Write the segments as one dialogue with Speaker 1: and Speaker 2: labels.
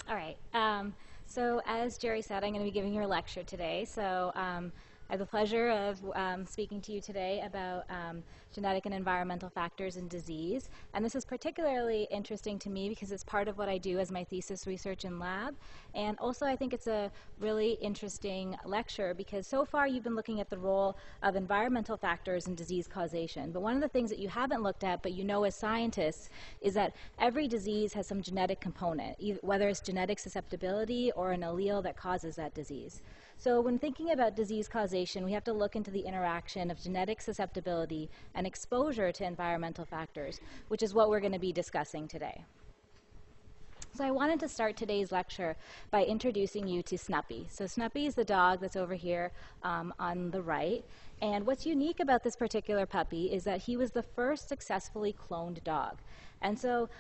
Speaker 1: All right. So as Jerry said, I'm going to be giving you a lecture today. I have the pleasure of speaking to you today about genetic and environmental factors in disease. And this is particularly interesting to me because it's part of what I do as my thesis research in lab. And also I think it's a really interesting lecture because so far you've been looking at the role of environmental factors in disease causation. But one of the things that you haven't looked at, but you know as scientists, is that every disease has some genetic component, whether it's genetic susceptibility or an allele that causes that disease. So when thinking about disease causation, we have to look into the interaction of genetic susceptibility and exposure to environmental factors, which is what we're going to be discussing today. So I wanted to start today's lecture by introducing you to Snuppy. So Snuppy is the dog that's over here on the right. And what's unique about this particular puppy is that he was the first successfully cloned dog. And so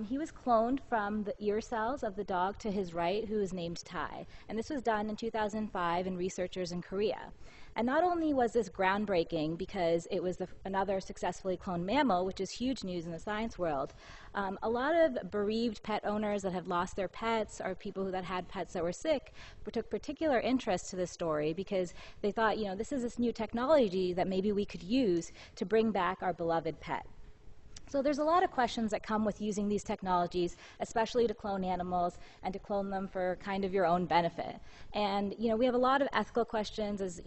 Speaker 1: he was cloned from the ear cells of the dog to his right, who is named Tai. And this was done in 2005 in researchers in Korea. And not only was this groundbreaking because it was another successfully cloned mammal, which is huge news in the science world, a lot of bereaved pet owners that have lost their pets or people that had pets that were sick took particular interest to this story because they thought, this is this new technology that maybe we could use to bring back our beloved pet. So there's a lot of questions that come with using these technologies, especially to clone animals and to clone them for kind of your own benefit. And we have a lot of ethical questions as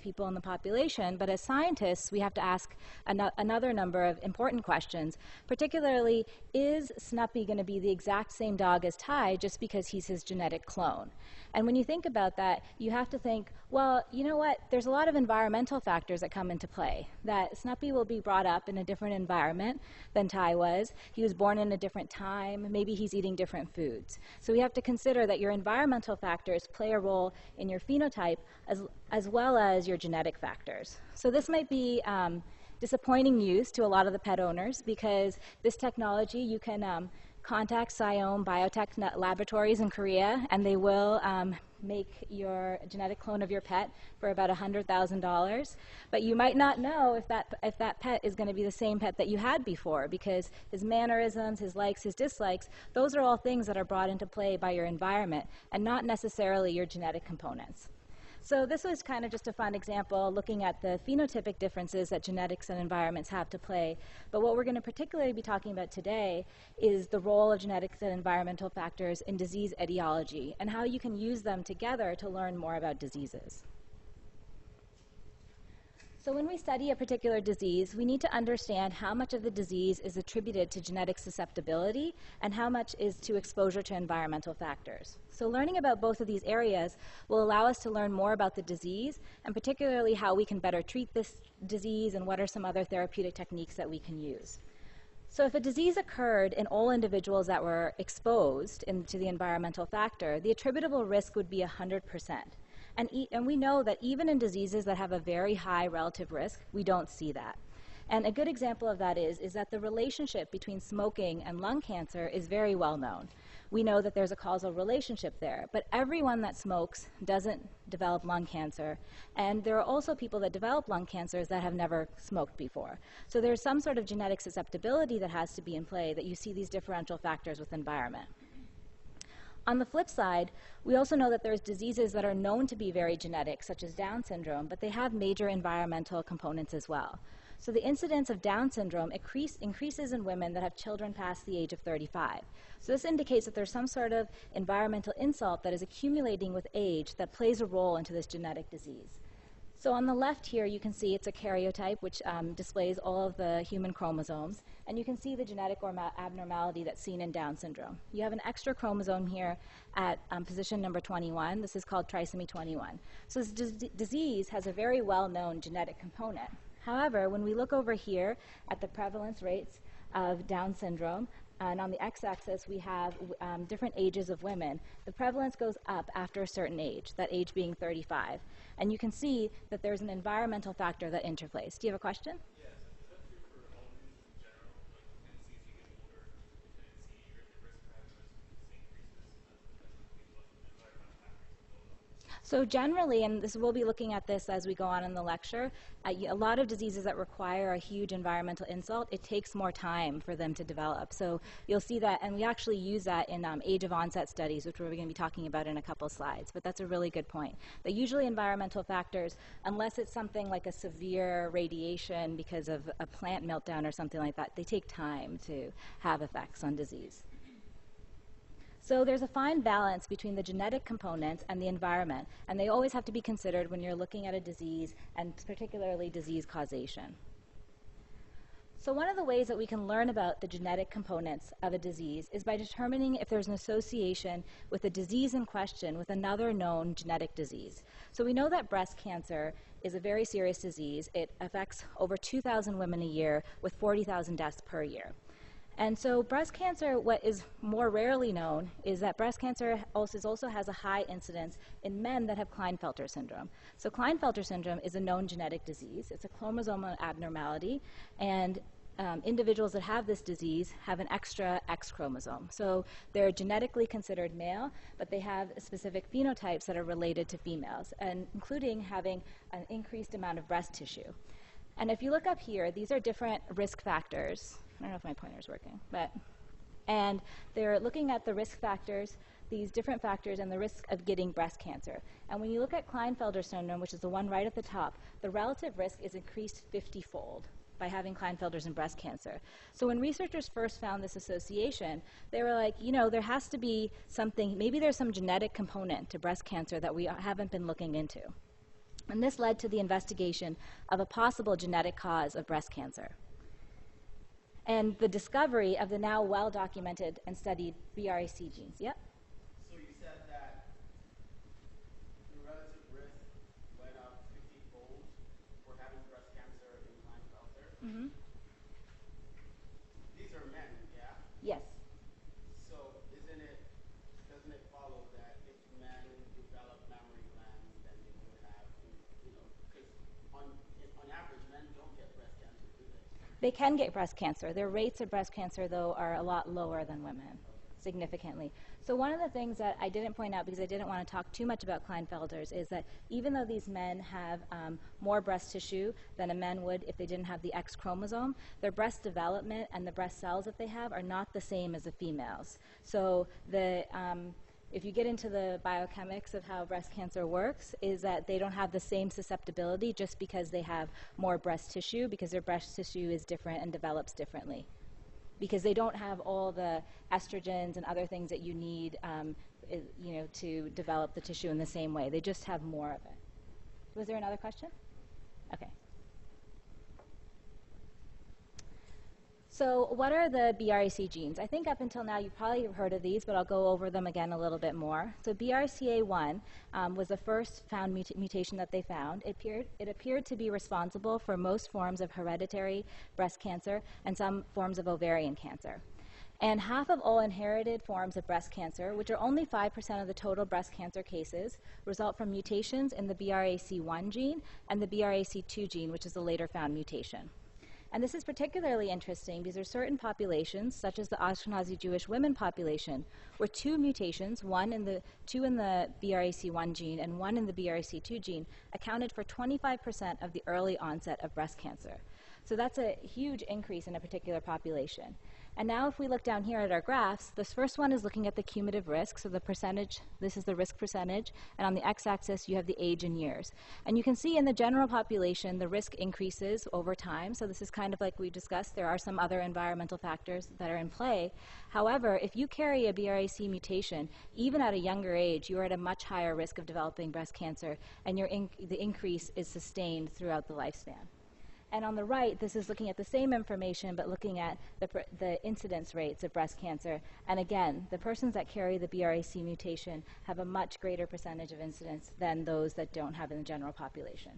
Speaker 1: people in the population, but as scientists, we have to ask another number of important questions. Particularly, is Snuppy going to be the exact same dog as Tai just because he's his genetic clone? And when you think about that, you have to think, well, you know what? There's a lot of environmental factors that come into play. That Snuppy will be brought up in a different environment than Tai was. He was born in a different time. Maybe he's eating different foods. So we have to consider that your environmental factors play a role in your phenotype as well as your genetic factors. So this might be disappointing news to a lot of the pet owners because this technology, you can contact Siome Biotech Laboratories in Korea, and they will make your genetic clone of your pet for about $100,000. But you might not know if that pet is going to be the same pet that you had before, because his mannerisms, his likes, his dislikes, those are all things that are brought into play by your environment and not necessarily your genetic components. So this was kind of just a fun example looking at the phenotypic differences that genetics and environments have to play. But what we're going to particularly be talking about today is the role of genetics and environmental factors in disease etiology and how you can use them together to learn more about diseases. So when we study a particular disease, we need to understand how much of the disease is attributed to genetic susceptibility and how much is to exposure to environmental factors. So learning about both of these areas will allow us to learn more about the disease and particularly how we can better treat this disease and what are some other therapeutic techniques that we can use. So if a disease occurred in all individuals that were exposed to the environmental factor, the attributable risk would be 100%. And we know that even in diseases that have a very high relative risk, we don't see that. And a good example of that is that the relationship between smoking and lung cancer is very well known. We know that there's a causal relationship there, but everyone that smokes doesn't develop lung cancer. And there are also people that develop lung cancers that have never smoked before. So there's some sort of genetic susceptibility that has to be in play that you see these differential factors with environment. On the flip side, we also know that there's diseases that are known to be very genetic, such as Down syndrome, but they have major environmental components as well. So the incidence of Down syndrome increases in women that have children past the age of 35. So this indicates that there's some sort of environmental insult that is accumulating with age that plays a role into this genetic disease. So on the left here, you can see it's a karyotype, which displays all of the human chromosomes. And you can see the genetic abnormality that's seen in Down syndrome. You have an extra chromosome here at position number 21. This is called trisomy 21. So this disease has a very well-known genetic component. However, when we look over here at the prevalence rates of Down syndrome, and on the x-axis we have different ages of women, the prevalence goes up after a certain age, that age being 35. And you can see that there's an environmental factor that interplays. Do you have a question?
Speaker 2: Yes. Is that true for all diseases in general? Like, the tendency as you get older, the tendency, your risk for having those increases as the environmental factors build up?
Speaker 1: So generally, and this we'll be looking at this as we go on in the lecture, a lot of diseases that require a huge environmental insult, it takes more time for them to develop. So you'll see that, and we actually use that in age of onset studies, which we're going to be talking about in a couple slides. But that's a really good point. That usually environmental factors, unless it's something like a severe radiation because of a plant meltdown or something like that, they take time to have effects on disease. So there's a fine balance between the genetic components and the environment, and they always have to be considered when you're looking at a disease, and particularly disease causation. So one of the ways that we can learn about the genetic components of a disease is by determining if there's an association with the disease in question with another known genetic disease. So we know that breast cancer is a very serious disease. It affects over 2,000 women a year with 40,000 deaths per year. And so breast cancer, what is more rarely known is that breast cancer also has a high incidence in men that have Klinefelter syndrome. So Klinefelter syndrome is a known genetic disease. It's a chromosomal abnormality, and individuals that have this disease have an extra X chromosome. So they're genetically considered male, but they have specific phenotypes that are related to females, and including having an increased amount of breast tissue. And if you look up here, these are different risk factors. I don't know if my pointer's working, and they're looking at the risk factors, these different factors, and the risk of getting breast cancer. And when you look at Klinefelter syndrome, which is the one right at the top, the relative risk is increased 50-fold by having Klinefelter's and breast cancer. So when researchers first found this association, they were like, you know, there has to be something, maybe there's some genetic component to breast cancer that we haven't been looking into. And this led to the investigation of a possible genetic cause of breast cancer, and the discovery of the now well-documented and studied BRAC genes. Yep?
Speaker 2: So you said that the relative risk went up 50-fold for having breast cancer in Klinefelter.
Speaker 1: Mm-hmm.
Speaker 2: These are men, yeah?
Speaker 1: Yes.
Speaker 2: So doesn't it follow that if men develop mammary glands, then they would have, because on average, men don't get breast cancer, do they?
Speaker 1: They can get breast cancer. Their rates of breast cancer, though, are a lot lower than women, significantly. So one of the things that I didn't point out, because I didn't want to talk too much about Klinefelter's, is that even though these men have more breast tissue than a man would if they didn't have the X chromosome, their breast development and the breast cells that they have are not the same as the females. So if you get into the biochemics of how breast cancer works, is that they don't have the same susceptibility just because they have more breast tissue, because their breast tissue is different and develops differently. Because they don't have all the estrogens and other things that you need to develop the tissue in the same way. They just have more of it. Was there another question? Okay. So what are the BRCA genes? I think up until now you probably have heard of these, but I'll go over them again a little bit more. So BRCA1 was the first found mutation that they found. It appeared to be responsible for most forms of hereditary breast cancer and some forms of ovarian cancer. And half of all inherited forms of breast cancer, which are only 5% of the total breast cancer cases, result from mutations in the BRCA1 gene and the BRCA2 gene, which is a later found mutation. And this is particularly interesting because there are certain populations, such as the Ashkenazi Jewish women population, where two mutations, two in the BRCA1 gene and one in the BRCA2 gene, accounted for 25% of the early onset of breast cancer. So that's a huge increase in a particular population. And now if we look down here at our graphs, this first one is looking at the cumulative risk, so the percentage, this is the risk percentage, and on the x-axis you have the age in years. And you can see in the general population the risk increases over time, so this is kind of like we discussed, there are some other environmental factors that are in play. However, if you carry a BRCA mutation, even at a younger age, you are at a much higher risk of developing breast cancer, and the increase is sustained throughout the lifespan. And on the right, this is looking at the same information, but looking at the incidence rates of breast cancer. And again, the persons that carry the BRCA mutation have a much greater percentage of incidence than those that don't have in the general population.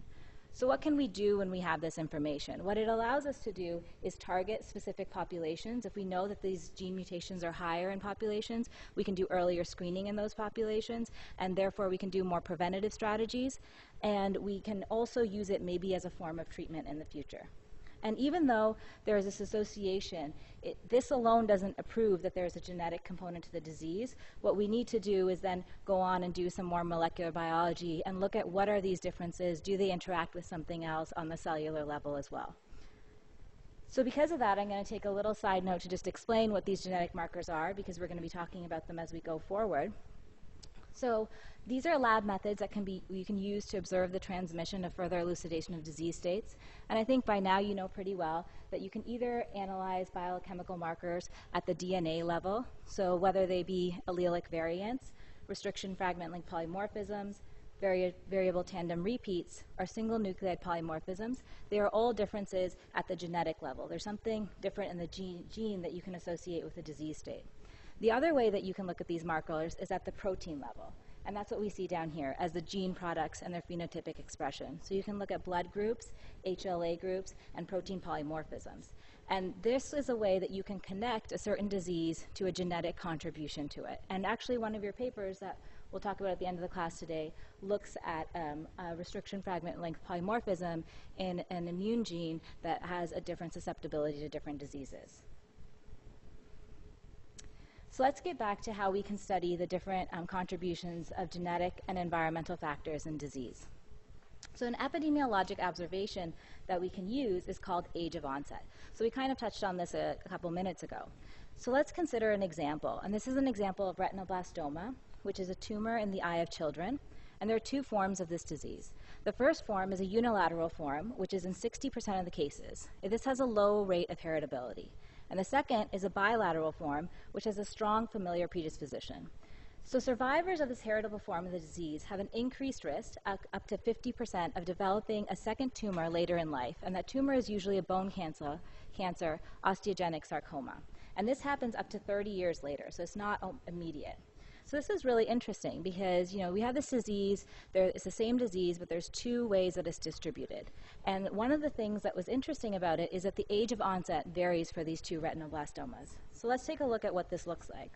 Speaker 1: So what can we do when we have this information? What it allows us to do is target specific populations. If we know that these gene mutations are higher in populations, we can do earlier screening in those populations, and therefore we can do more preventative strategies, and we can also use it maybe as a form of treatment in the future. And even though there is this association, this alone doesn't prove that there's a genetic component to the disease. What we need to do is then go on and do some more molecular biology and look at what are these differences, do they interact with something else on the cellular level as well. So because of that, I'm going to take a little side note to just explain what these genetic markers are, because we're going to be talking about them as we go forward. So these are lab methods that you can use to observe the transmission of further elucidation of disease states. And I think by now you know pretty well that you can either analyze biochemical markers at the DNA level, so whether they be allelic variants, restriction fragment-length polymorphisms, variable tandem repeats, or single nucleotide polymorphisms. They are all differences at the genetic level. There's something different in the gene that you can associate with a disease state. The other way that you can look at these markers is at the protein level. And that's what we see down here as the gene products and their phenotypic expression. So you can look at blood groups, HLA groups, and protein polymorphisms. And this is a way that you can connect a certain disease to a genetic contribution to it. And actually one of your papers that we'll talk about at the end of the class today looks at a restriction fragment length polymorphism in an immune gene that has a different susceptibility to different diseases. So let's get back to how we can study the different contributions of genetic and environmental factors in disease. So an epidemiologic observation that we can use is called age of onset. So we kind of touched on this a couple minutes ago. So let's consider an example. And this is an example of retinoblastoma, which is a tumor in the eye of children. And there are two forms of this disease. The first form is a unilateral form, which is in 60% of the cases. This has a low rate of heritability. And the second is a bilateral form, which has a strong familial predisposition. So survivors of this heritable form of the disease have an increased risk, up to 50%, of developing a second tumor later in life. And that tumor is usually a bone cancer, osteogenic sarcoma. And this happens up to 30 years later, so it's not immediate. So this is really interesting because, we have this disease, it's the same disease, but there's two ways that it's distributed. And one of the things that was interesting about it is that the age of onset varies for these two retinoblastomas. So let's take a look at what this looks like.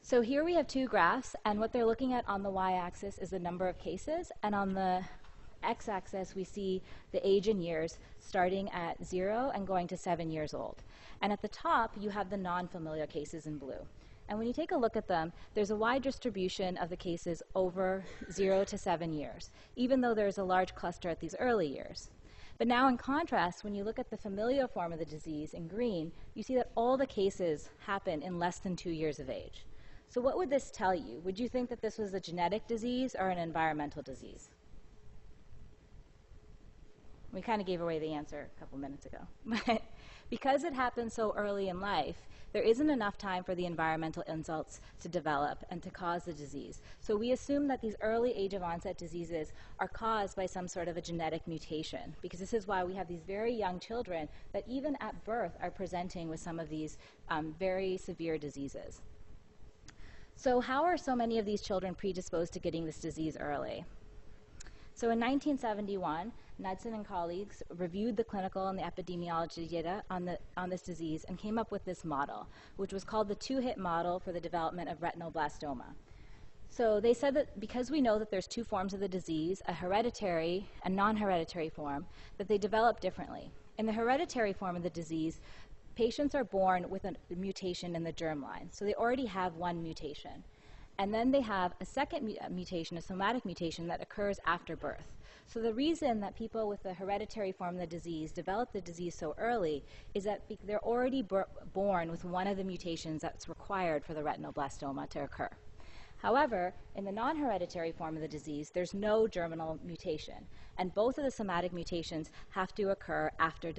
Speaker 1: So here we have two graphs, and what they're looking at on the y-axis is the number of cases, and on the x-axis we see the age in years starting at 0 and going to 7 years old. And at the top you have the non-familial cases in blue. And when you take a look at them, there's a wide distribution of the cases over 0 to 7 years, even though there's a large cluster at these early years. But now in contrast, when you look at the familial form of the disease in green, you see that all the cases happen in less than 2 years of age. So what would this tell you? Would you think that this was a genetic disease or an environmental disease? We kind of gave away the answer a couple minutes ago. But because it happens so early in life, there isn't enough time for the environmental insults to develop and to cause the disease. So we assume that these early age of onset diseases are caused by some sort of a genetic mutation, because this is why we have these very young children that even at birth are presenting with some of these very severe diseases. So how are so many of these children predisposed to getting this disease early? So in 1971, Knudsen and colleagues reviewed the clinical and the epidemiology data on this disease and came up with this model, which was called the two-hit model for the development of retinoblastoma. So they said that because we know that there's two forms of the disease, a hereditary and non-hereditary form, that they develop differently. In the hereditary form of the disease, patients are born with a mutation in the germline. So they already have one mutation. And then they have a second mutation, a somatic mutation, that occurs after birth. So the reason that people with the hereditary form of the disease develop the disease so early is that they're already born with one of the mutations that's required for the retinoblastoma to occur. However, in the non-hereditary form of the disease, there's no germinal mutation, and both of the somatic mutations have to occur after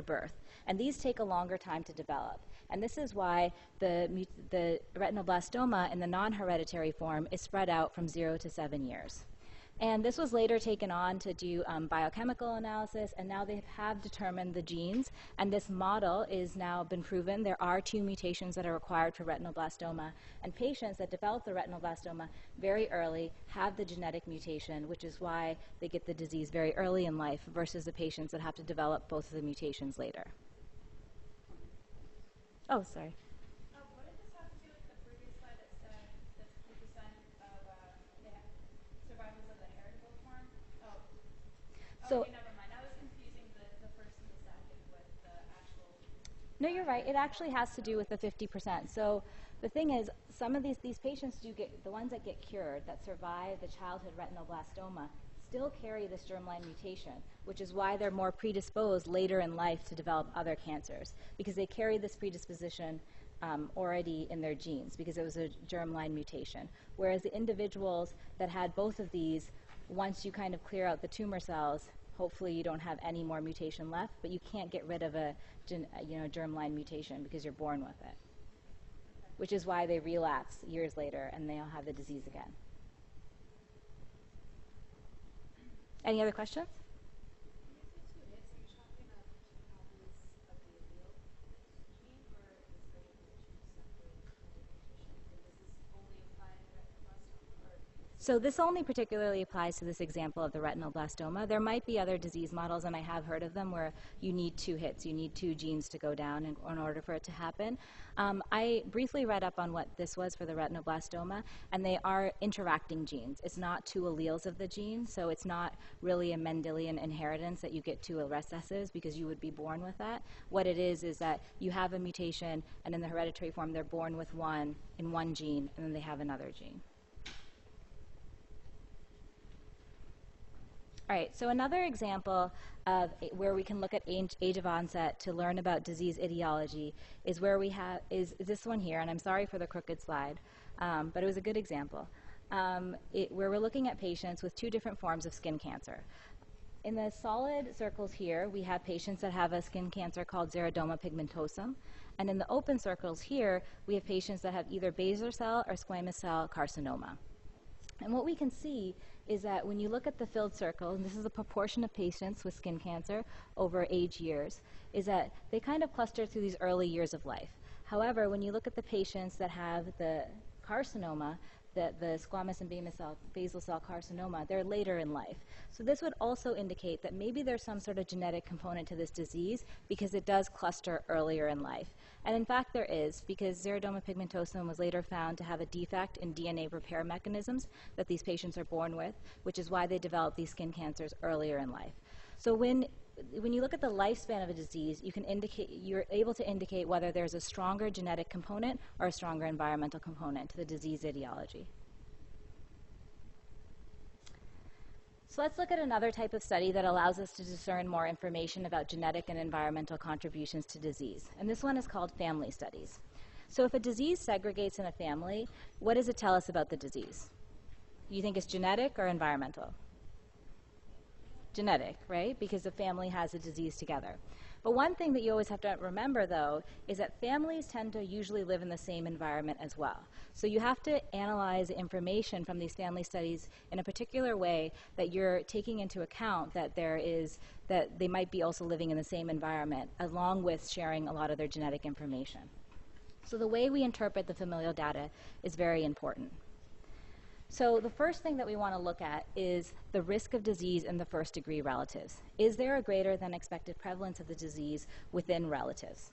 Speaker 1: birth, and these take a longer time to develop. And this is why the retinoblastoma in the non-hereditary form is spread out from 0 to 7 years. And this was later taken on to do biochemical analysis, and now they have determined the genes, and this model is now been proven. There are 2 mutations that are required for retinoblastoma, and patients that develop the retinoblastoma very early have the genetic mutation, which is why they get the disease very early in life versus the patients that have to develop both of the mutations later. Oh, sorry.
Speaker 3: What did this have to do with the previous slide that said that 50% of survivors of the heritable form?
Speaker 1: So,
Speaker 3: Okay, never mind. I was confusing the
Speaker 1: No, you're right. It actually has to do with the 50%. So the thing is, some of these patients do get, the ones that get cured, that survive the childhood retinoblastoma, still carry this germline mutation, which is why they're more predisposed later in life to develop other cancers, because they carry this predisposition already in their genes, because it was a germline mutation. Whereas the individuals that had both of these, once you kind of clear out the tumor cells, hopefully you don't have any more mutation left, but you can't get rid of a germline mutation because you're born with it, which is why they relapse years later and they'll have the disease again. Any other questions?
Speaker 3: When you say 2 hits, are you talking about 2 copies of the allele gene, or is there even 2 separate mutations? And does this only apply to retinoblastoma, or?
Speaker 1: So this only particularly applies to this example of the retinoblastoma. There might be other disease models, and I have heard of them, where you need 2 hits. You need 2 genes to go down in order for it to happen. I briefly read up on what this was for the retinoblastoma, and they are interacting genes. It's not 2 alleles of the gene, so it's not really a Mendelian inheritance that you get 2 recessives because you would be born with that. What it is that you have a mutation, and in the hereditary form, they're born with one in one gene, and then they have another gene. All right, so another example of where we can look at age of onset to learn about disease etiology is where we have, is this one here, and I'm sorry for the crooked slide, but it was a good example, where we're looking at patients with 2 different forms of skin cancer. In the solid circles here, we have patients that have a skin cancer called xeroderma pigmentosum, and in the open circles here, we have patients that have either basal cell or squamous cell carcinoma. And what we can see is that when you look at the filled circle, and this is a proportion of patients with skin cancer over age years, is that they kind of cluster through these early years of life. However, when you look at the patients that have the carcinoma, the squamous and basal cell carcinoma, they're later in life. So this would also indicate that maybe there's some sort of genetic component to this disease because it does cluster earlier in life. And in fact there is, because xeroderma pigmentosum was later found to have a defect in DNA repair mechanisms that these patients are born with, which is why they develop these skin cancers earlier in life. So when you look at the lifespan of a disease, you're able to indicate whether there's a stronger genetic component or a stronger environmental component to the disease etiology. So let's look at another type of study that allows us to discern more information about genetic and environmental contributions to disease. And this one is called family studies. So if a disease segregates in a family, what does it tell us about the disease? You think it's genetic or environmental? Genetic, right? Because the family has a disease together. But one thing that you always have to remember, though, is that families tend to usually live in the same environment as well. So you have to analyze information from these family studies in a particular way that you're taking into account that that they might be also living in the same environment, along with sharing a lot of their genetic information. So the way we interpret the familial data is very important. So the first thing that we want to look at is the risk of disease in the first-degree relatives. Is there a greater than expected prevalence of the disease within relatives?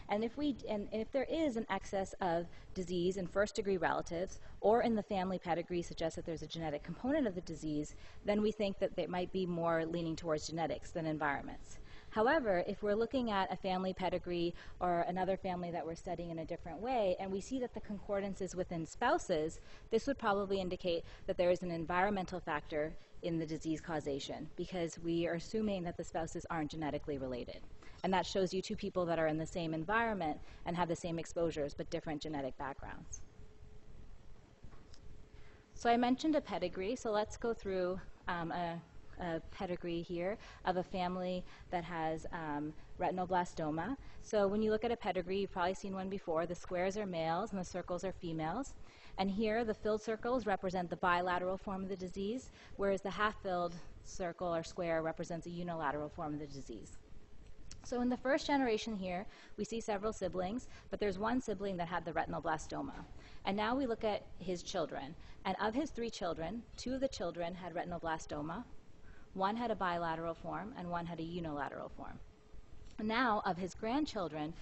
Speaker 1: And if there is an excess of disease in first-degree relatives or in the family pedigree suggests that there's a genetic component of the disease, then we think that they might be more leaning towards genetics than environments. However, if we're looking at a family pedigree or another family that we're studying in a different way, and we see that the concordance is within spouses, this would probably indicate that there is an environmental factor in the disease causation, because we are assuming that the spouses aren't genetically related. And that shows you 2 people that are in the same environment and have the same exposures but different genetic backgrounds. So I mentioned a pedigree, so let's go through a pedigree here of a family that has retinoblastoma. So when you look at a pedigree, you've probably seen one before. The squares are males and the circles are females. And here the filled circles represent the bilateral form of the disease, whereas the half-filled circle or square represents a unilateral form of the disease. So in the first generation here, we see several siblings, but there's one sibling that had the retinoblastoma. And now we look at his children. And of his 3 children, 2 of the children had retinoblastoma, 1 had a bilateral form, and 1 had a unilateral form. Now, of his grandchildren,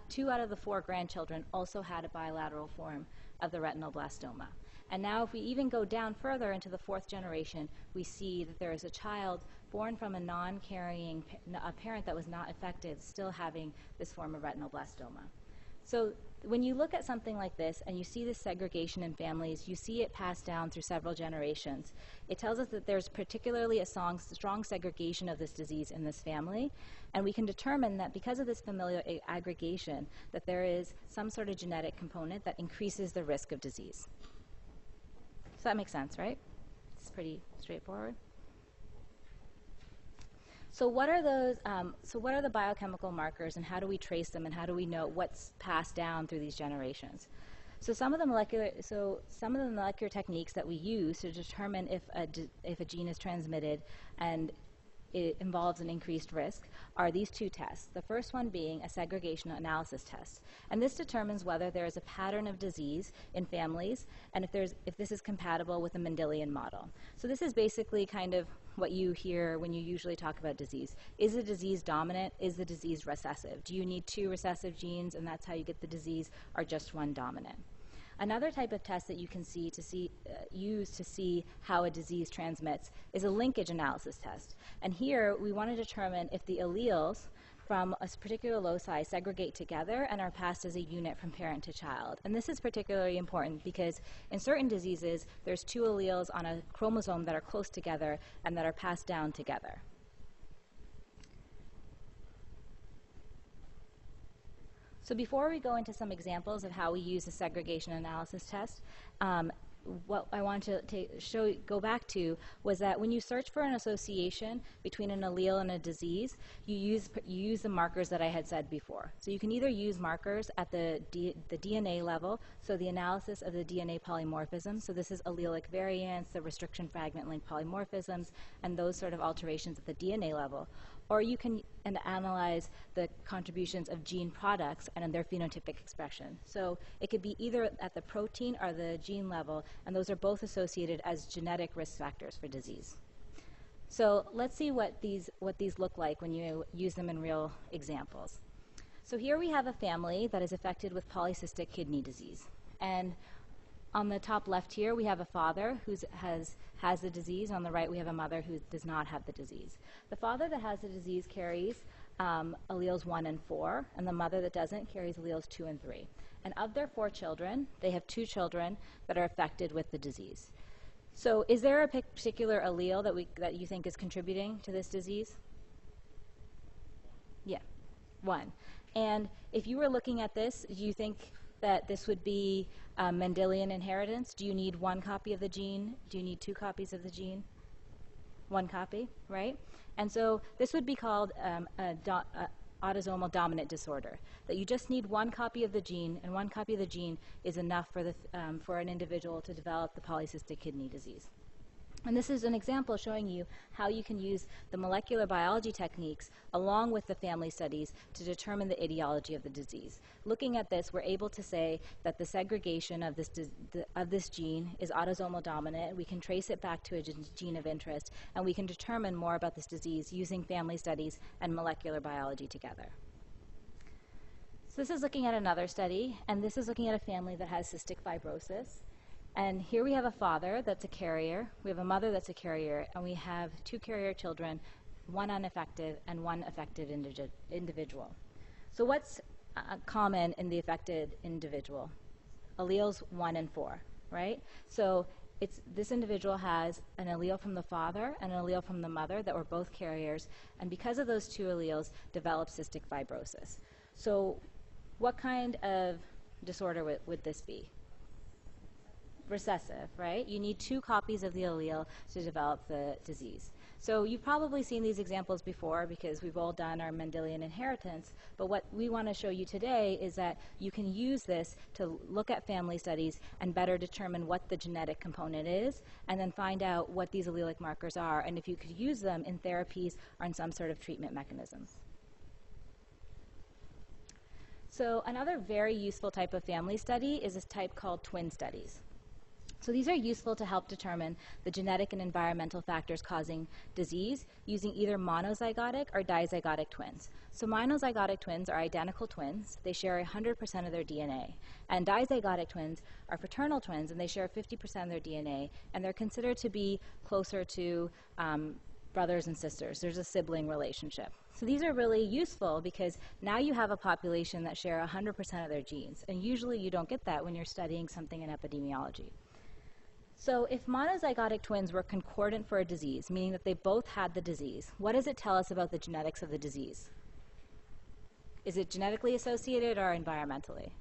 Speaker 1: 2 out of the 4 grandchildren also had a bilateral form of the retinoblastoma. And now if we even go down further into the 4th generation, we see that there is a child born from a non-carrying, a parent that was not affected, still having this form of retinoblastoma. So when you look at something like this and you see this segregation in families, you see it passed down through several generations. It tells us that there's particularly a strong segregation of this disease in this family, and we can determine that because of this familial aggregation, that there is some sort of genetic component that increases the risk of disease. So that makes sense, right? It's pretty straightforward. So what are the biochemical markers, and how do we trace them, and how do we know what's passed down through these generations? So some of the molecular techniques that we use to determine if a gene is transmitted and it involves an increased risk are these 2 tests. The first one being a segregation analysis test. And this determines whether there is a pattern of disease in families and if this is compatible with a Mendelian model. So this is basically kind of what you hear when you usually talk about disease. Is the disease dominant? Is the disease recessive? Do you need 2 recessive genes and that's how you get the disease, or just 1 dominant? Another type of test that you can use to see how a disease transmits is a linkage analysis test. And here we want to determine if the alleles from a particular loci segregate together and are passed as a unit from parent to child. And this is particularly important because in certain diseases, there's 2 alleles on a chromosome that are close together and that are passed down together. So before we go into some examples of how we use the segregation analysis test, what I want to go back to was that when you search for an association between an allele and a disease, you use the markers that I had said before. So you can either use markers at the DNA level, so the analysis of the DNA polymorphism. So this is allelic variants, the restriction fragment length polymorphisms, and those sort of alterations at the DNA level. Or you can analyze the contributions of gene products and their phenotypic expression. So it could be either at the protein or the gene level, and those are both associated as genetic risk factors for disease. So let's see what these look like when you use them in real examples. So here we have a family that is affected with polycystic kidney disease. And on the top left here, we have a father who has the disease. On the right, we have a mother who does not have the disease. The father that has the disease carries alleles 1 and 4, and the mother that doesn't carries alleles 2 and 3. And of their 4 children, they have 2 children that are affected with the disease. So is there a particular allele that you think is contributing to this disease? Yeah, 1. And if you were looking at this, do you think that this would be Mendelian inheritance? Do you need 1 copy of the gene? Do you need 2 copies of the gene? 1 copy, right? And so this would be called autosomal dominant disorder, that you just need 1 copy of the gene, and 1 copy of the gene is enough for an individual to develop the polycystic kidney disease. And this is an example showing you how you can use the molecular biology techniques along with the family studies to determine the etiology of the disease. Looking at this, we're able to say that the segregation of this gene is autosomal dominant. We can trace it back to a gene of interest, and we can determine more about this disease using family studies and molecular biology together. So this is looking at another study, and this is looking at a family that has cystic fibrosis. And here we have a father that's a carrier, we have a mother that's a carrier, and we have 2 carrier children, 1 unaffected and 1 affected individual. So what's common in the affected individual? Alleles 1 and 4, right? So this individual has an allele from the father and an allele from the mother that were both carriers, and because of those 2 alleles, develop cystic fibrosis. So what kind of disorder would this be? Recessive, right? You need 2 copies of the allele to develop the disease. So you've probably seen these examples before because we've all done our Mendelian inheritance, but what we want to show you today is that you can use this to look at family studies and better determine what the genetic component is, and then find out what these allelic markers are, and if you could use them in therapies or in some sort of treatment mechanisms. So another very useful type of family study is this type called twin studies. So these are useful to help determine the genetic and environmental factors causing disease using either monozygotic or dizygotic twins. So monozygotic twins are identical twins. They share 100% of their DNA. And dizygotic twins are fraternal twins, and they share 50% of their DNA, and they're considered to be closer to brothers and sisters. There's a sibling relationship. So these are really useful because now you have a population that share 100% of their genes. And usually you don't get that when you're studying something in epidemiology. So if monozygotic twins were concordant for a disease, meaning that they both had the disease, what does it tell us about the genetics of the disease? Is it genetically associated or environmentally?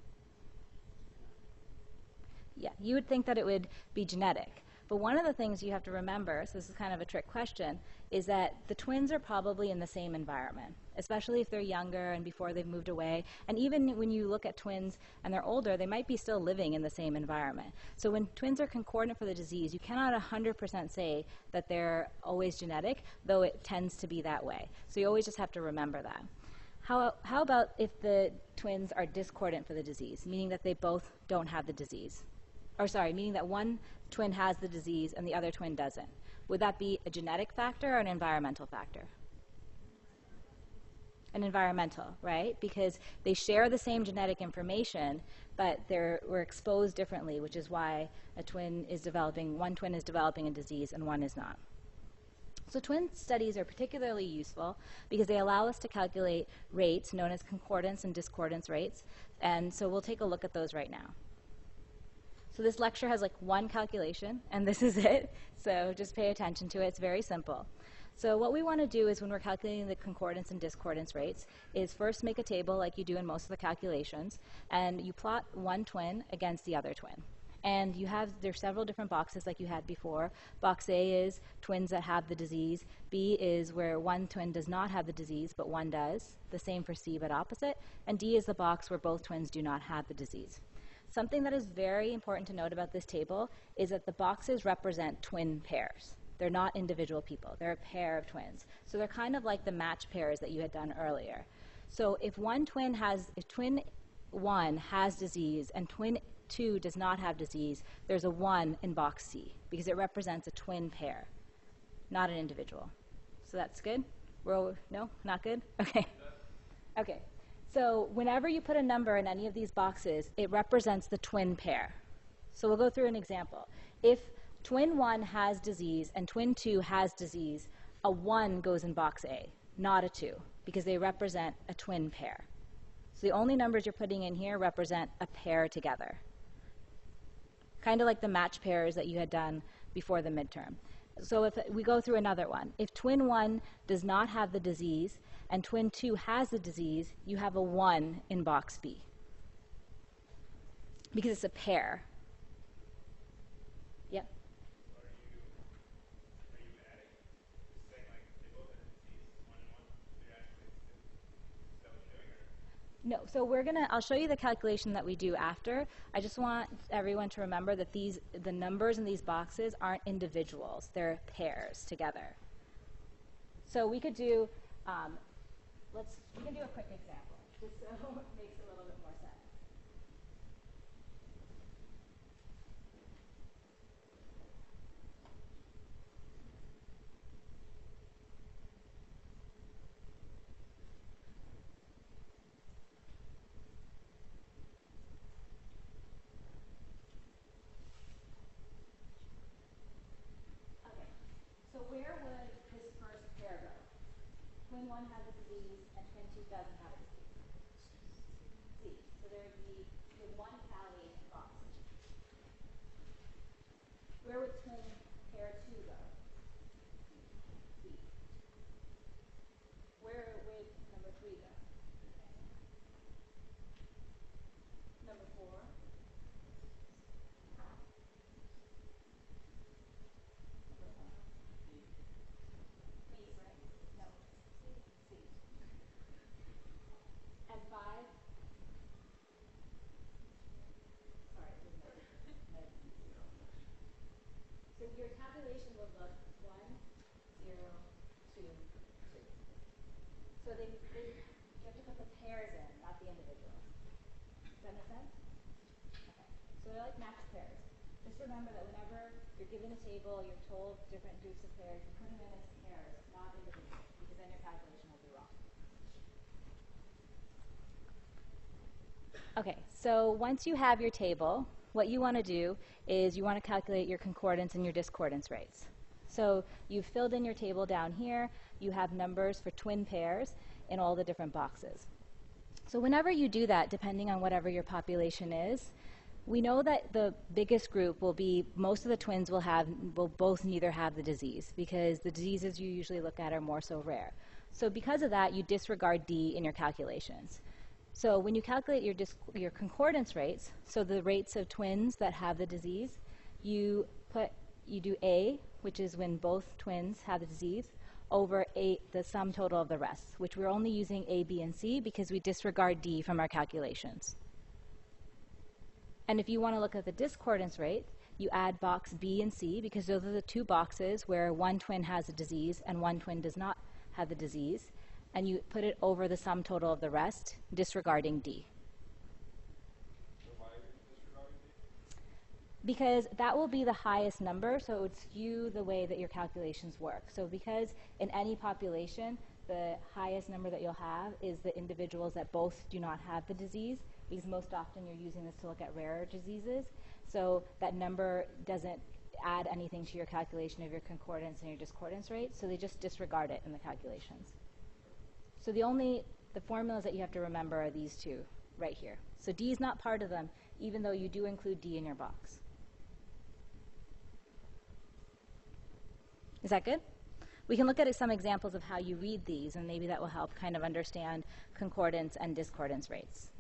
Speaker 1: Yeah, you would think that it would be genetic. But one of the things you have to remember, so this is kind of a trick question, is that the twins are probably in the same environment, especially if they're younger and before they've moved away. And even when you look at twins and they're older, they might be still living in the same environment. So when twins are concordant for the disease, you cannot 100% say that they're always genetic, though it tends to be that way. So you always just have to remember that. How about if the twins are discordant for the disease, meaning that they both don't have the disease? Or sorry, meaning that one twin has the disease and the other twin doesn't. Would that be a genetic factor or an environmental factor? An environmental, right? Because they share the same genetic information, but were exposed differently, which is why one twin is developing a disease and one is not. So twin studies are particularly useful because they allow us to calculate rates known as concordance and discordance rates, and so we'll take a look at those right now. So this lecture has like one calculation, and this is it. So just pay attention to it. It's very simple. So what we want to do is when we're calculating the concordance and discordance rates is first make a table like you do in most of the calculations, and you plot one twin against the other twin. And there's several different boxes like you had before. Box A is twins that have the disease. B is where one twin does not have the disease, but one does. The same for C, but opposite. And D is the box where both twins do not have the disease. Something that is very important to note about this table is that the boxes represent twin pairs. They're not individual people. They're a pair of twins. So they're kind of like the match pairs that you had done earlier. So if twin 1 has disease and twin 2 does not have disease, there's a 1 in box C because it represents a twin pair, not an individual. So that's good? No? Not good? Okay. Okay. So whenever you put a number in any of these boxes, it represents the twin pair. So we'll go through an example. If twin 1 has disease and twin 2 has disease, a 1 goes in box A, not a 2, because they represent a twin pair. So the only numbers you're putting in here represent a pair together. Kind of like the match pairs that you had done before the midterm. So if we go through another one, if twin 1 does not have the disease and twin 2 has the disease, you have a 1 in box B because it's a pair. Yep.
Speaker 4: Are you adding? Just saying like they both have the disease, one and one. So you're actually, is that what you're doing, or?
Speaker 1: No, so I'll show you the calculation that we do after. I just want everyone to remember that the numbers in these boxes aren't individuals, they're pairs together. So we could do, we can do a quick example, just so it makes a little bit more sense. Okay, so where would this first pair go? Twin 1 has a disease and twin 2 doesn't have a disease. C. So there would be the 1 tally in box C. Where would twin pair 2 go? C. Where would number 3 go? Number 4? Number 1? B's, right? No. C. And 5? Sorry, it didn't know. So your tabulation would look 1, 0, 2, 2. So you have to put the pairs in, not the individuals. Does that make sense? Okay. So they're like matched pairs. Just remember that whenever you're given a table, you're told different groups of pairs, you put them in as pairs, not individuals, because then your calculation will be wrong. Okay, so once you have your table, what you want to do is you want to calculate your concordance and your discordance rates. So you've filled in your table down here. You have numbers for twin pairs in all the different boxes. So whenever you do that, depending on whatever your population is, we know that the biggest group will be, most of the twins will both neither have the disease, because the diseases you usually look at are more so rare. So because of that, you disregard D in your calculations. So when you calculate your concordance rates, so the rates of twins that have the disease, you do A, which is when both twins have the disease, over the sum total of the rest, which we're only using A, B, and C because we disregard D from our calculations. And if you want to look at the discordance rate, you add box B and C because those are the two boxes where one twin has a disease and one twin does not have the disease, and you put it over the sum total of the rest, disregarding D.
Speaker 4: So why are you disregarding D?
Speaker 1: Because that will be the highest number, so it would skew the way that your calculations work. So because in any population, the highest number that you'll have is the individuals that both do not have the disease, because most often you're using this to look at rarer diseases. So that number doesn't add anything to your calculation of your concordance and your discordance rate, so they just disregard it in the calculations. So the formulas that you have to remember are these two right here. So D is not part of them, even though you do include D in your box. Is that good? We can look at some examples of how you read these, and maybe that will help kind of understand concordance and discordance rates.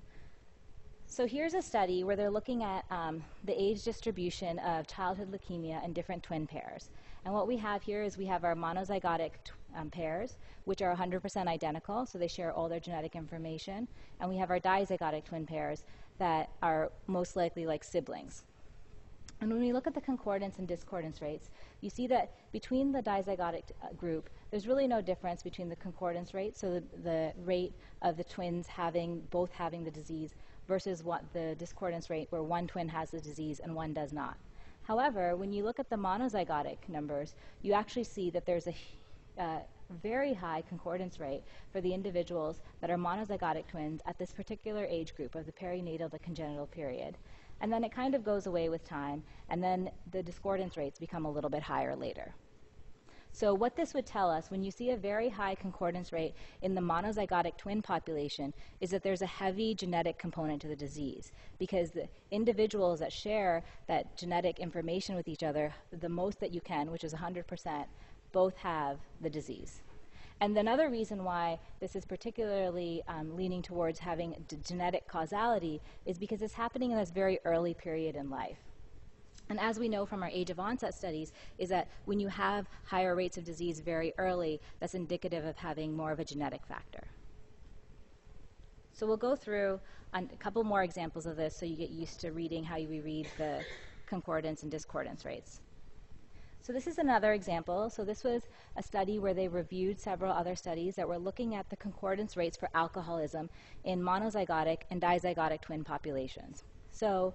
Speaker 1: So here's a study where they're looking at the age distribution of childhood leukemia in different twin pairs. And what we have here is we have our monozygotic pairs, which are 100% identical, so they share all their genetic information. And we have our dizygotic twin pairs that are most likely like siblings. And when we look at the concordance and discordance rates, you see that between the dizygotic group, there's really no difference between the concordance rate, so the rate of the twins both having the disease, versus what the discordance rate where one twin has the disease and one does not. However, when you look at the monozygotic numbers, you actually see that there's a very high concordance rate for the individuals that are monozygotic twins at this particular age group of the perinatal to congenital period. And then it kind of goes away with time, and then the discordance rates become a little bit higher later. So what this would tell us, when you see a very high concordance rate in the monozygotic twin population, is that there's a heavy genetic component to the disease, because the individuals that share that genetic information with each other, the most that you can, which is 100%, both have the disease. And another reason why this is particularly leaning towards having genetic causality is because it's happening in this very early period in life. And as we know from our age of onset studies, is that when you have higher rates of disease very early, that's indicative of having more of a genetic factor. So we'll go through a couple more examples of this so you get used to reading how we read the concordance and discordance rates. So this is another example. So this was a study where they reviewed several other studies that were looking at the concordance rates for alcoholism in monozygotic and dizygotic twin populations. So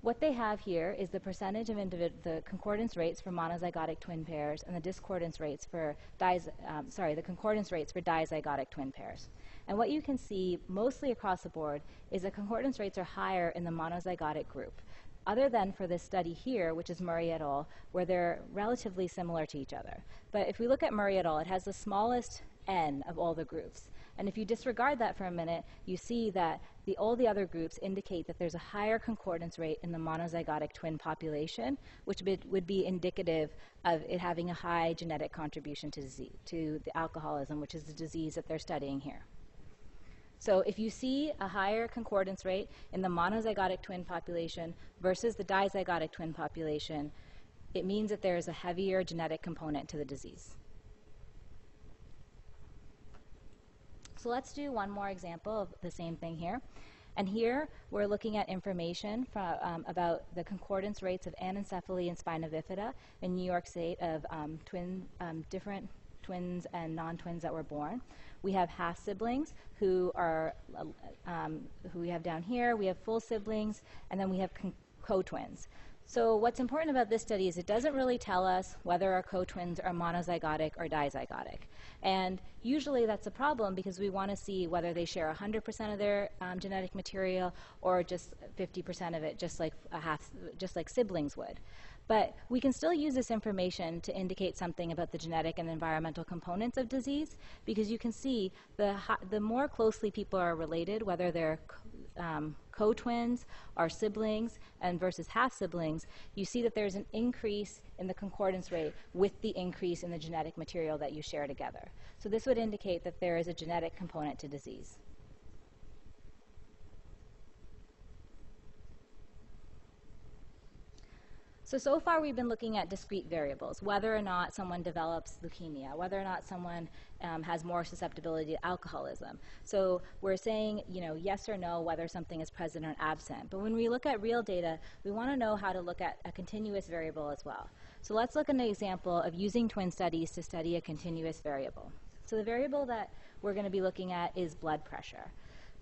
Speaker 1: what they have here is the percentage of the concordance rates for monozygotic twin pairs and the discordance rates for the concordance rates for dizygotic twin pairs. And what you can see mostly across the board is the concordance rates are higher in the monozygotic group, other than for this study here, which is Murray et al., where they're relatively similar to each other. But if we look at Murray et al., it has the smallest n of all the groups. And if you disregard that for a minute, you see that all the other groups indicate that there's a higher concordance rate in the monozygotic twin population, which would be indicative of it having a high genetic contribution to the alcoholism, which is the disease that they're studying here. So if you see a higher concordance rate in the monozygotic twin population versus the dizygotic twin population, it means that there is a heavier genetic component to the disease. So let's do one more example of the same thing here. And here we're looking at information about the concordance rates of anencephaly and spina bifida in New York State of different twins and non-twins that were born. We have half siblings who we have down here. We have full siblings, and then we have co-twins. So what's important about this study is it doesn't really tell us whether our co-twins are monozygotic or dizygotic. And usually that's a problem because we want to see whether they share 100% of their genetic material or just 50% of it, just like siblings would. But we can still use this information to indicate something about the genetic and environmental components of disease, because you can see the more closely people are related, whether they're co-twins or siblings and versus half-siblings, you see that there's an increase in the concordance rate with the increase in the genetic material that you share together. So this would indicate that there is a genetic component to disease. So far we've been looking at discrete variables, whether or not someone develops leukemia, whether or not someone has more susceptibility to alcoholism. So we're saying, yes or no, whether something is present or absent. But when we look at real data, we want to know how to look at a continuous variable as well. So let's look at an example of using twin studies to study a continuous variable. So the variable that we're going to be looking at is blood pressure.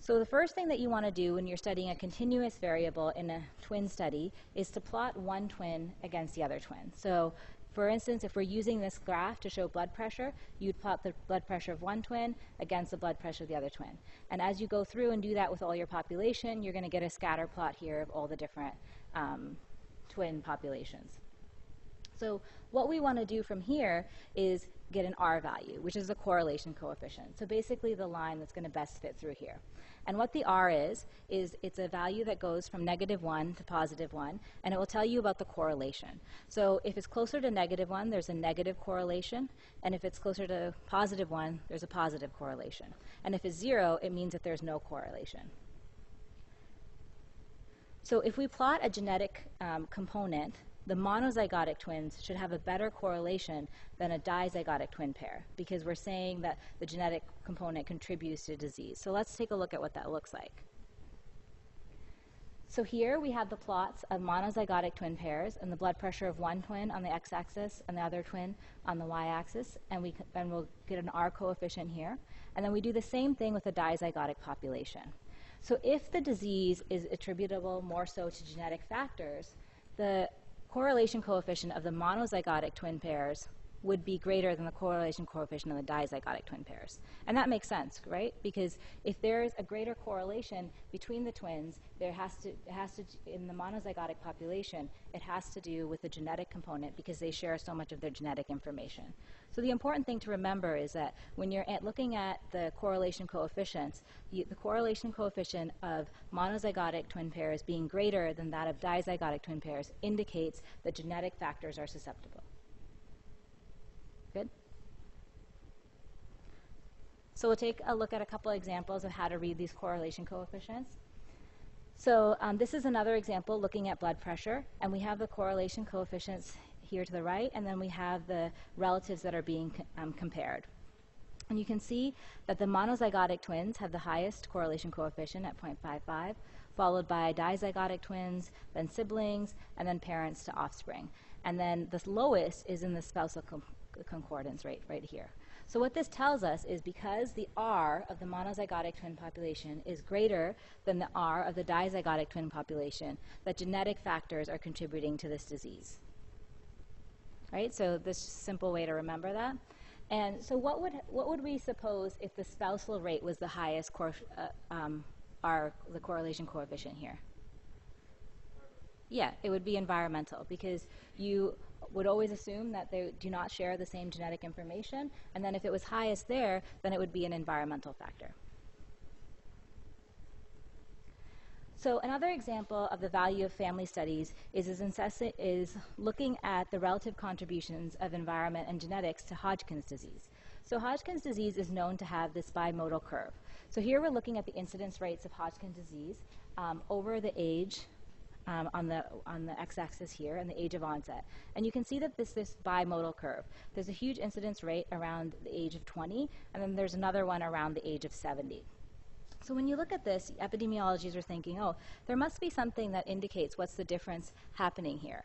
Speaker 1: So the first thing that you want to do when you're studying a continuous variable in a twin study is to plot one twin against the other twin. So for instance, if we're using this graph to show blood pressure, you'd plot the blood pressure of one twin against the blood pressure of the other twin. And as you go through and do that with all your population, you're going to get a scatter plot here of all the different twin populations. So what we want to do from here is get an R value, which is a correlation coefficient. So basically the line that's going to best fit through here. And what the R is it's a value that goes from -1 to +1, and it will tell you about the correlation. So if it's closer to -1, there's a negative correlation, and if it's closer to +1, there's a positive correlation. And if it's 0, it means that there's no correlation. So if we plot a genetic component, the monozygotic twins should have a better correlation than a dizygotic twin pair, because we're saying that the genetic component contributes to disease. So let's take a look at what that looks like. So here we have the plots of monozygotic twin pairs and the blood pressure of one twin on the x-axis and the other twin on the y-axis, and we'll get an R coefficient here. And then we do the same thing with the dizygotic population. So if the disease is attributable more so to genetic factors, the correlation coefficient of the monozygotic twin pairs would be greater than the correlation coefficient of the dizygotic twin pairs. And that makes sense, right? Because if there's a greater correlation between the twins, in the monozygotic population, it has to do with the genetic component because they share so much of their genetic information. So the important thing to remember is that when you're looking at the correlation coefficients, the correlation coefficient of monozygotic twin pairs being greater than that of dizygotic twin pairs indicates that genetic factors are susceptible. Good? So we'll take a look at a couple examples of how to read these correlation coefficients. So this is another example looking at blood pressure, and we have the correlation coefficients here to the right, and then we have the relatives that are being compared. And you can see that the monozygotic twins have the highest correlation coefficient at 0.55, followed by dizygotic twins, then siblings, and then parents to offspring. And then the lowest is in the spousal concordance rate right here. So what this tells us is because the R of the monozygotic twin population is greater than the R of the dizygotic twin population, that genetic factors are contributing to this disease. Right? So this is a simple way to remember that. And so what would we suppose if the spousal rate was the highest the correlation coefficient here? Yeah, it would be environmental, because you would always assume that they do not share the same genetic information, and then if it was highest there, then it would be an environmental factor. So another example of the value of family studies is looking at the relative contributions of environment and genetics to Hodgkin's disease. So Hodgkin's disease is known to have this bimodal curve. So here we're looking at the incidence rates of Hodgkin's disease over the age on the x-axis here and the age of onset. And you can see that this bimodal curve. There's a huge incidence rate around the age of 20, and then there's another one around the age of 70. So when you look at this, epidemiologists are thinking, oh, there must be something that indicates what's the difference happening here.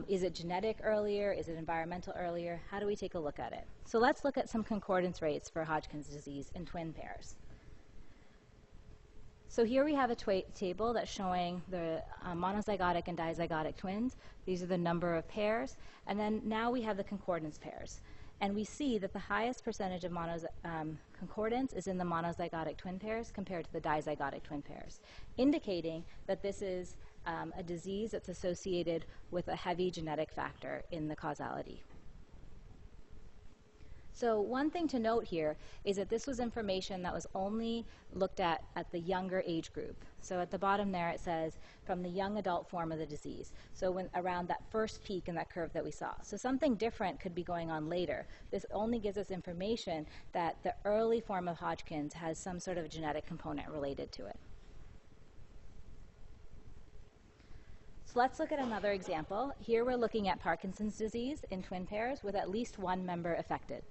Speaker 1: Is it genetic earlier? Is it environmental earlier? How do we take a look at it? So let's look at some concordance rates for Hodgkin's disease in twin pairs. So here we have a table that's showing the monozygotic and dizygotic twins. These are the number of pairs. And then now we have the concordance pairs. And we see that the highest percentage of concordance is in the monozygotic twin pairs compared to the dizygotic twin pairs, indicating that this is a disease that's associated with a heavy genetic factor in the causality. So one thing to note here is that this was information that was only looked at the younger age group. So at the bottom there it says from the young adult form of the disease. So when around that first peak in that curve that we saw. So something different could be going on later. This only gives us information that the early form of Hodgkin's has some sort of genetic component related to it. So let's look at another example. Here we're looking at Parkinson's disease in twin pairs with at least one member affected.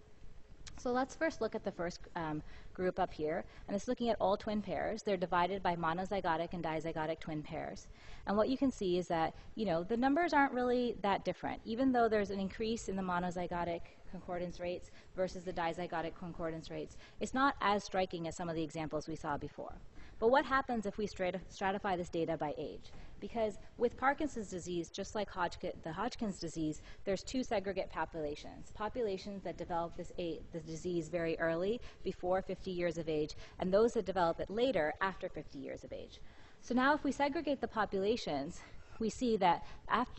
Speaker 1: So let's first look at the first group up here, and it's looking at all twin pairs. They're divided by monozygotic and dizygotic twin pairs. And what you can see is that, the numbers aren't really that different. Even though there's an increase in the monozygotic concordance rates versus the dizygotic concordance rates, it's not as striking as some of the examples we saw before. But what happens if we stratify this data by age? Because with Parkinson's disease, just like the Hodgkin's disease, there's two segregate populations. Populations that develop the disease very early, before 50 years of age, and those that develop it later, after 50 years of age. So now if we segregate the populations, we see that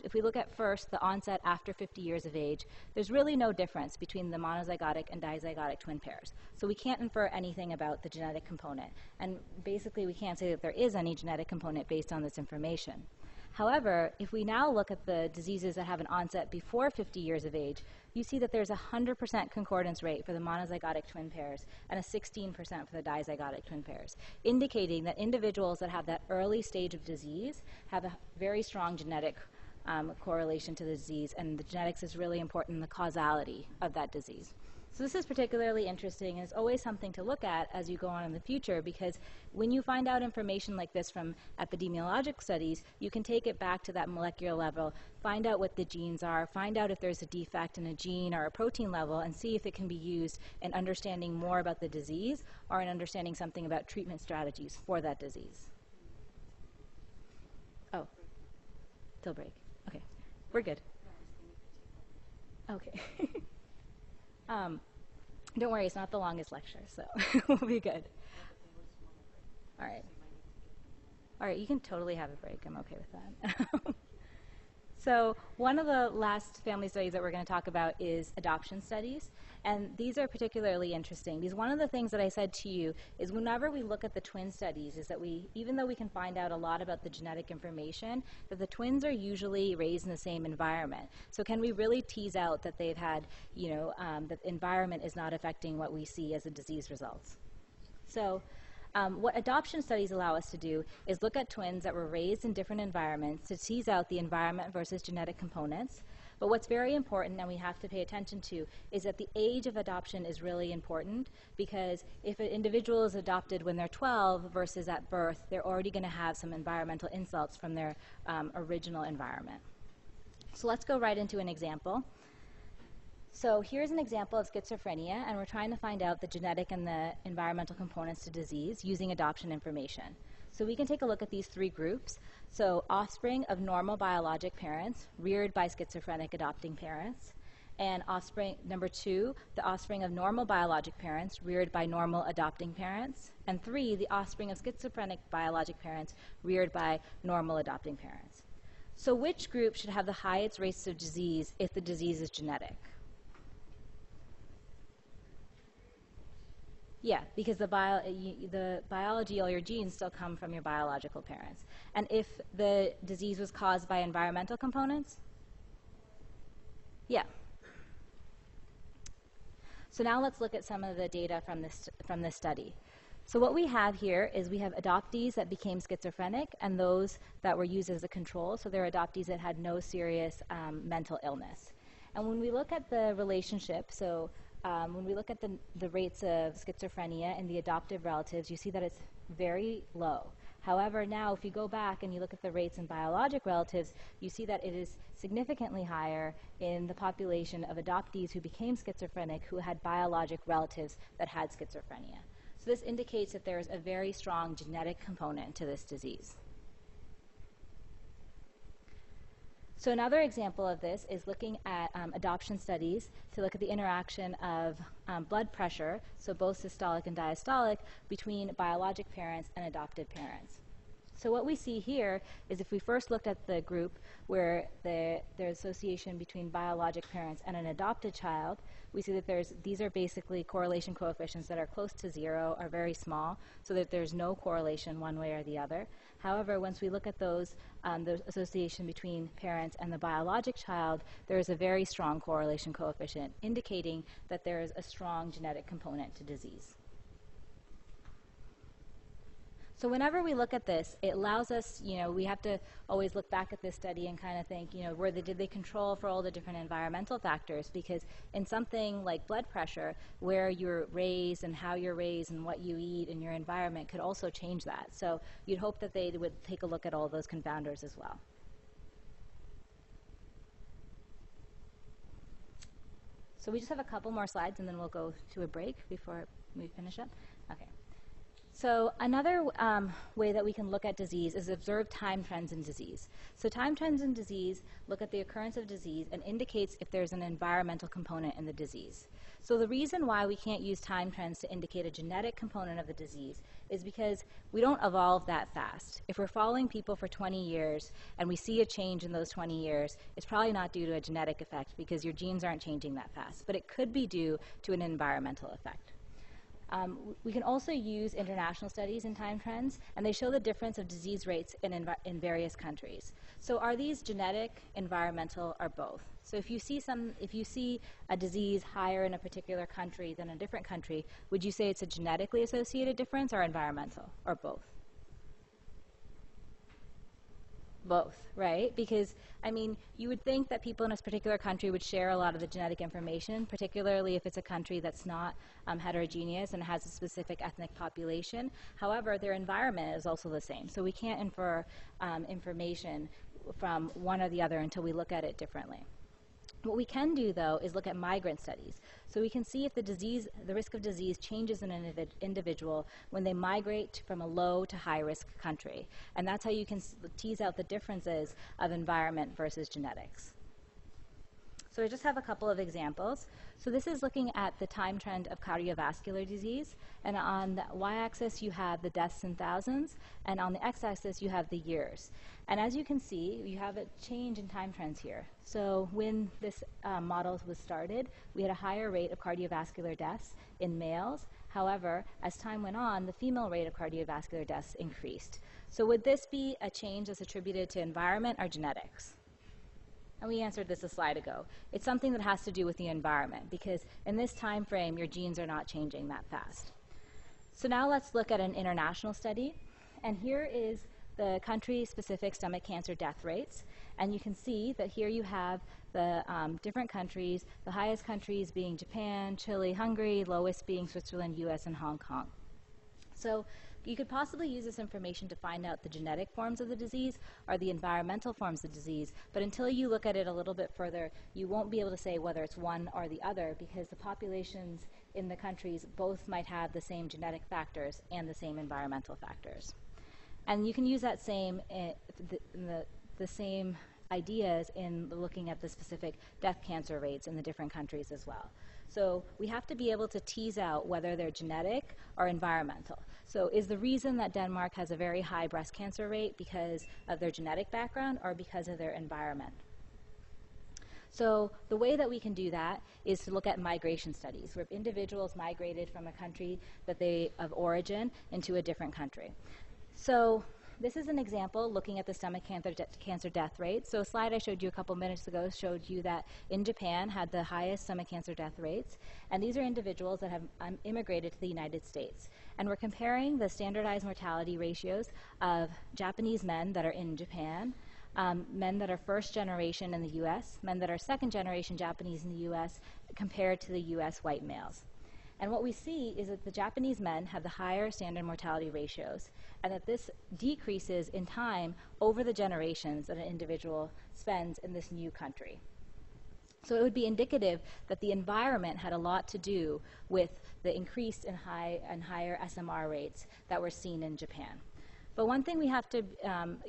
Speaker 1: if we look at first the onset after 50 years of age, there's really no difference between the monozygotic and dizygotic twin pairs. So we can't infer anything about the genetic component. And basically we can't say that there is any genetic component based on this information. However, if we now look at the diseases that have an onset before 50 years of age, you see that there's a 100% concordance rate for the monozygotic twin pairs and a 16% for the dizygotic twin pairs, indicating that individuals that have that early stage of disease have a very strong genetic correlation to the disease, and the genetics is really important in the causality of that disease. So this is particularly interesting, and it's always something to look at as you go on in the future, because when you find out information like this from epidemiologic studies, you can take it back to that molecular level, find out what the genes are, find out if there's a defect in a gene or a protein level, and see if it can be used in understanding more about the disease or in understanding something about treatment strategies for that disease. Oh, till break. Okay, we're good. Okay. Don't worry, it's not the longest lecture, so we'll be good. All right. All right, you can totally have a break. I'm okay with that. So one of the last family studies that we're going to talk about is adoption studies. And these are particularly interesting because one of the things that I said to you is whenever we look at the twin studies is that even though we can find out a lot about the genetic information, that the twins are usually raised in the same environment. So can we really tease out that they've had, that the environment is not affecting what we see as the disease results? So what adoption studies allow us to do is look at twins that were raised in different environments to tease out the environment versus genetic components. But what's very important and we have to pay attention to is that the age of adoption is really important, because if an individual is adopted when they're 12 versus at birth, they're already going to have some environmental insults from their original environment. So let's go right into an example. So here's an example of schizophrenia, and we're trying to find out the genetic and the environmental components to disease using adoption information. So we can take a look at these three groups. So offspring of normal biologic parents reared by schizophrenic adopting parents, and offspring, number 2, the offspring of normal biologic parents reared by normal adopting parents, and 3, the offspring of schizophrenic biologic parents reared by normal adopting parents. So which group should have the highest rates of disease if the disease is genetic? Yeah, because the biology, all your genes still come from your biological parents. And if the disease was caused by environmental components? Yeah. So now let's look at some of the data from this study. So what we have here is we have adoptees that became schizophrenic and those that were used as a control. So they're adoptees that had no serious mental illness. And when we look at the relationship, so when we look at the rates of schizophrenia in the adoptive relatives, you see that it's very low. However, now if you go back and you look at the rates in biologic relatives, you see that it is significantly higher in the population of adoptees who became schizophrenic who had biologic relatives that had schizophrenia. So this indicates that there is a very strong genetic component to this disease. So another example of this is looking at adoption studies to look at the interaction of blood pressure, so both systolic and diastolic, between biologic parents and adopted parents. So what we see here is if we first looked at the group where there's association between biologic parents and an adopted child, we see that these are basically correlation coefficients that are close to zero, are very small, so that there's no correlation one way or the other. However, once we look at the association between parents and the biologic child, there is a very strong correlation coefficient, indicating that there is a strong genetic component to disease. So whenever we look at this, it allows us, we have to always look back at this study and kind of think, did they control for all the different environmental factors? Because in something like blood pressure, where you're raised and how you're raised and what you eat and your environment could also change that. So you'd hope that they would take a look at all those confounders as well. So we just have a couple more slides and then we'll go to a break before we finish up. Okay. So another way that we can look at disease is observe time trends in disease. So time trends in disease look at the occurrence of disease and indicates if there's an environmental component in the disease. So the reason why we can't use time trends to indicate a genetic component of the disease is because we don't evolve that fast. If we're following people for 20 years and we see a change in those 20 years, it's probably not due to a genetic effect because your genes aren't changing that fast, but it could be due to an environmental effect. We can also use international studies in time trends, and they show the difference of disease rates in various countries. So are these genetic, environmental, or both? So if you see a disease higher in a particular country than a different country, would you say it's a genetically associated difference or environmental, or both? Both, right? Because, you would think that people in a particular country would share a lot of the genetic information, particularly if it's a country that's not heterogeneous and has a specific ethnic population. However, their environment is also the same. So we can't infer information from one or the other until we look at it differently. What we can do, though, is look at migrant studies. So we can see if the risk of disease changes in an individual when they migrate from a low to high risk country. And that's how you can tease out the differences of environment versus genetics. So I just have a couple of examples. So this is looking at the time trend of cardiovascular disease. And on the y-axis, you have the deaths in thousands. And on the x-axis, you have the years. And as you can see, you have a change in time trends here. So when this model was started, we had a higher rate of cardiovascular deaths in males. However, as time went on, the female rate of cardiovascular deaths increased. So would this be a change that's attributed to environment or genetics? And we answered this a slide ago. It's something that has to do with the environment, because in this time frame, your genes are not changing that fast. So now let's look at an international study. And here is the country-specific stomach cancer death rates. And you can see that here you have the different countries, the highest countries being Japan, Chile, Hungary, lowest being Switzerland, US, and Hong Kong. So you could possibly use this information to find out the genetic forms of the disease or the environmental forms of the disease, but until you look at it a little bit further, you won't be able to say whether it's one or the other, because the populations in the countries both might have the same genetic factors and the same environmental factors. And you can use that same, the same ideas in looking at the specific death cancer rates in the different countries as well. So we have to be able to tease out whether they're genetic or environmental. So is the reason that Denmark has a very high breast cancer rate because of their genetic background or because of their environment? So the way that we can do that is to look at migration studies, where individuals migrated from a country of origin into a different country. So this is an example looking at the stomach cancer death rate. So a slide I showed you a couple minutes ago showed you that in Japan had the highest stomach cancer death rates. And these are individuals that have immigrated to the United States. And we're comparing the standardized mortality ratios of Japanese men that are in Japan, men that are first generation in the US, men that are second generation Japanese in the US, compared to the US white males. And what we see is that the Japanese men have the higher standard mortality ratios, and that this decreases in time over the generations that an individual spends in this new country. So it would be indicative that the environment had a lot to do with the increase in higher SMR rates that were seen in Japan. But one thing we have to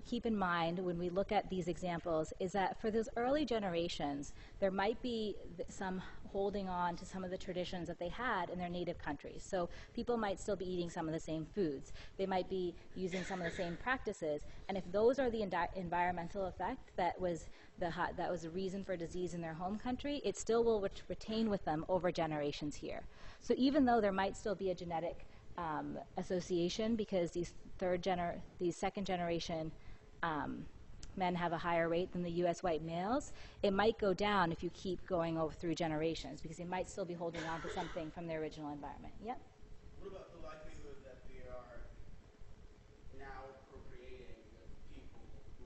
Speaker 1: keep in mind when we look at these examples is that for those early generations, there might be some holding on to some of the traditions that they had in their native countries. So people might still be eating some of the same foods. They might be using some of the same practices. And if those are the environmental effect that was the reason for disease in their home country, it still will retain with them over generations here. So even though there might still be a genetic association because these second generation men have a higher rate than the U.S. white males, it might go down if you keep going over through generations because they might still be holding on to something from their original environment. Yep.
Speaker 2: What about the likelihood that they are now procreating with people who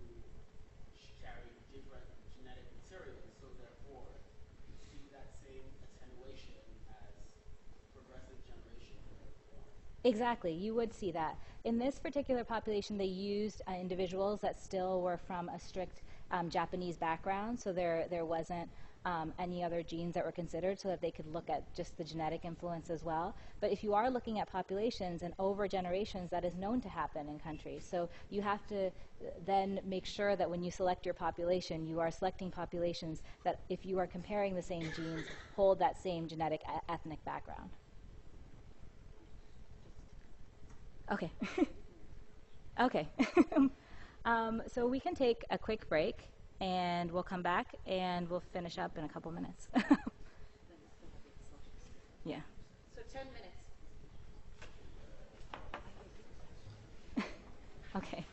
Speaker 2: carry different genetic materials, so therefore you see that same attenuation as progressive generations that are born?
Speaker 1: Exactly, you would see that. In this particular population, they used individuals that still were from a strict Japanese background, so there wasn't any other genes that were considered so that they could look at just the genetic influence as well. But if you are looking at populations and over generations, that is known to happen in countries. So you have to then make sure that when you select your population, you are selecting populations that, if you are comparing the same genes, hold that same genetic ethnic background. Okay. Okay. So we can take a quick break and we'll come back and we'll finish up in a couple minutes. Yeah.
Speaker 3: So 10 minutes.
Speaker 1: Okay.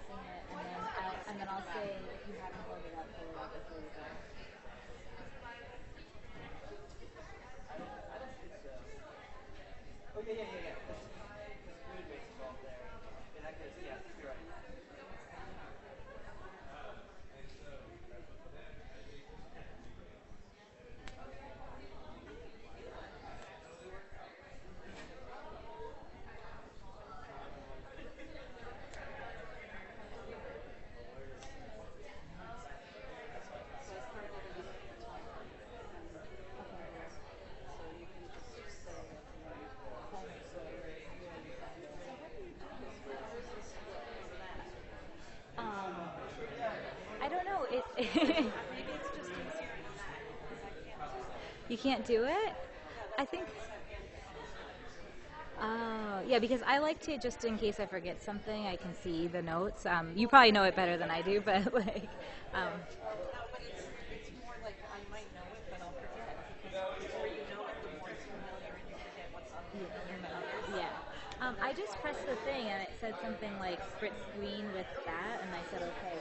Speaker 1: pressing it, and then I'll say if you haven't pulled it up, pull it up before you go.
Speaker 2: I don't think so. Oh yeah, yeah, yeah, yeah. There's fluid waste involved there. In that case, yeah, you're right. That's what I
Speaker 3: So
Speaker 2: thought.
Speaker 3: I start holding up at the top and
Speaker 1: Okay.
Speaker 3: the rest. So you can just say it and then
Speaker 1: Tell me where you find it.
Speaker 3: so how do you do this? Where is this where is that?
Speaker 1: Um, I don't know. It.
Speaker 3: Maybe it's just easier in the Mac because I can't do it.
Speaker 1: You can't do it.
Speaker 3: Yeah,
Speaker 1: I
Speaker 3: that's why
Speaker 1: think.
Speaker 3: I said maybe it's easier in the Mac.
Speaker 1: Oh, yeah, because I like to, just in case I forget something, I can see the notes. You probably know it better than I do, but like, um,
Speaker 3: No, but it's more like I might know it, but I'll forget because the more you know it, the more it's familiar, and you forget what's unfamiliar to others.
Speaker 1: yeah.
Speaker 3: And
Speaker 1: I
Speaker 3: that's
Speaker 1: just
Speaker 3: why
Speaker 1: pressed the thing and it said something like split screen with that, and I said okay.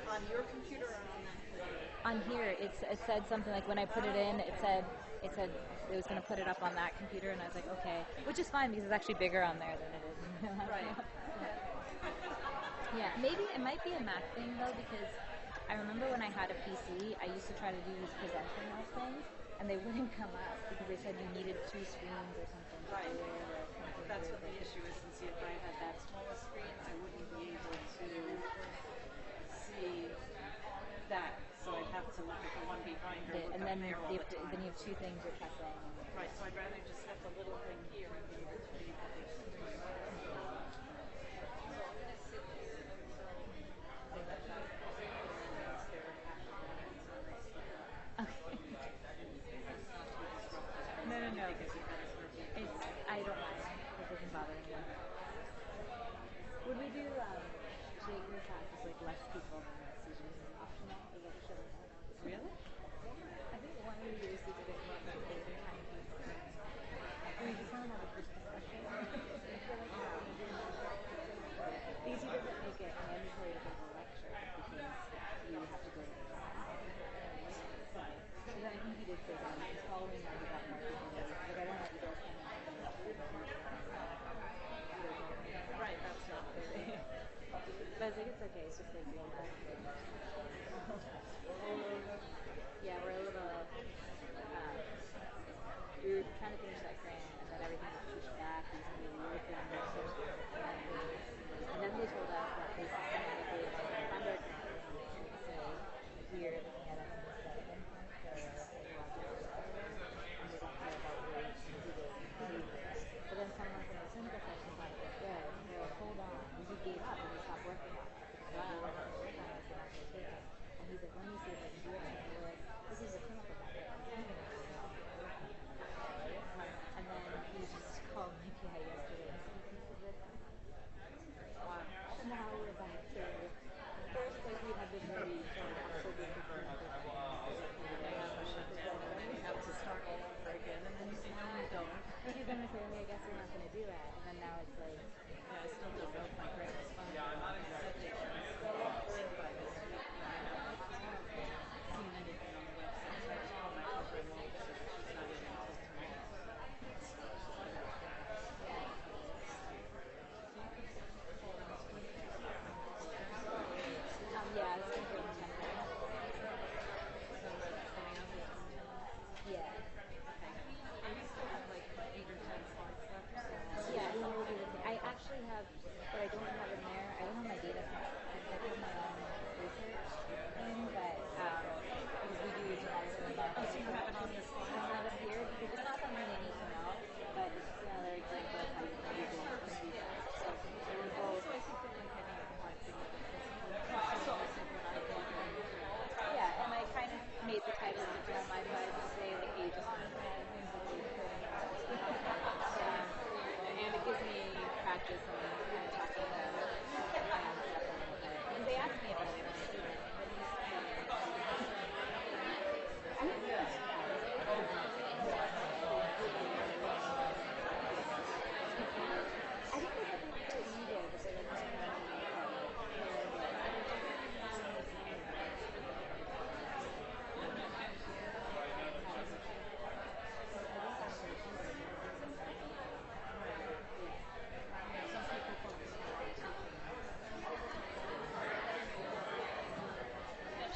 Speaker 3: on your computer or on that computer.
Speaker 1: On here, it said something like when I put it in, it said it was going to put it up on that computer, and I was like okay, which is fine because it's actually bigger on there than it is in my
Speaker 3: Right.
Speaker 1: laptop.
Speaker 3: Okay.
Speaker 1: Yeah, maybe it might be a Mac thing though, because I remember when I had a PC, I used to try to do these presenting of things, and they wouldn't come up because they said you needed two screens or something to
Speaker 3: Right.
Speaker 1: do it or something
Speaker 3: That's
Speaker 1: weird.
Speaker 3: what the issue is. And see, if I had that small a screen, I wouldn't be able to see that. So I'd have to look at the one behind or look
Speaker 1: And
Speaker 3: up
Speaker 1: then
Speaker 3: there all
Speaker 1: you
Speaker 3: the
Speaker 1: have to, then
Speaker 3: time.
Speaker 1: you have two things you're pressing.
Speaker 3: Right. So I'd rather just have the little thing here and be able to read the big screen. So I'm going to sit here until they get that computer in and it's their half a minute, and then I'll start up.
Speaker 1: Okay.
Speaker 3: Not to be disruptive,
Speaker 1: No, no,
Speaker 3: maybe
Speaker 1: no.
Speaker 3: because you've got to start the other one.
Speaker 1: I don't mind. It doesn't bother me. Would we do Shaker classes like less people than this? Usually optional? Is that should we have?
Speaker 3: Really? Why?
Speaker 1: I think one of the years we did it more like older kind of people. We just want to have a group discussion. I feel like because he doesn't make it mandatory to give a lecture because you have to go to the class. So, but then I think he did say that he's following how he got more people. Like I don't know if you guys come in and do that.
Speaker 3: Right, that's not fair.
Speaker 1: But I think it's okay. It's just like being back. Yeah, we're a little. We were trying to finish that grant, and then everything got pushed back. These new weird things, and then they told us that they systematically fund our grant, so we are looking at us as a endpoint for ecological survey, and we don't care about race, who this and who this. But then someone from the clinical section thought it was good. They're like, hold on, we gave up and we stopped working on it because we weren't going to work on it, so we're not going to take it. And he's like, let me see if I can do it. And we're like, this is a clinical project. And then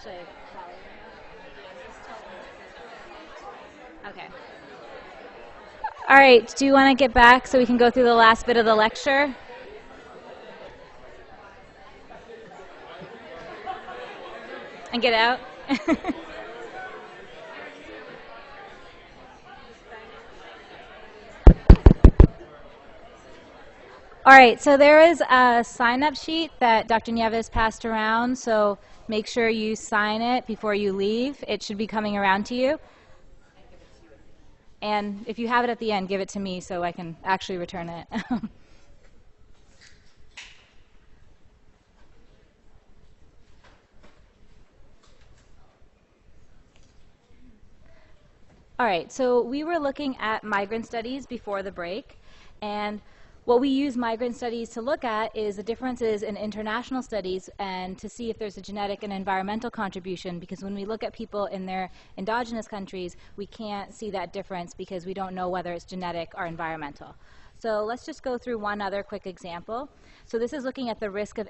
Speaker 1: Should I follow you? Okay. All right, do you want to get back so we can go through the last bit of the lecture? And get out? All right, so there is a sign-up sheet that Dr. Nieves passed around, so make sure you sign it before you leave. It should be coming around to you. And if you have it at the end, give it to me so I can actually return it. All right, so we were looking at migrant studies before the break, and what we use migrant studies to look at is the differences in international studies and to see if there's a genetic and environmental contribution, because when we look at people in their endogenous countries, we can't see that difference because we don't know whether it's genetic or environmental. So let's just go through one other quick example. So this is looking at the risk of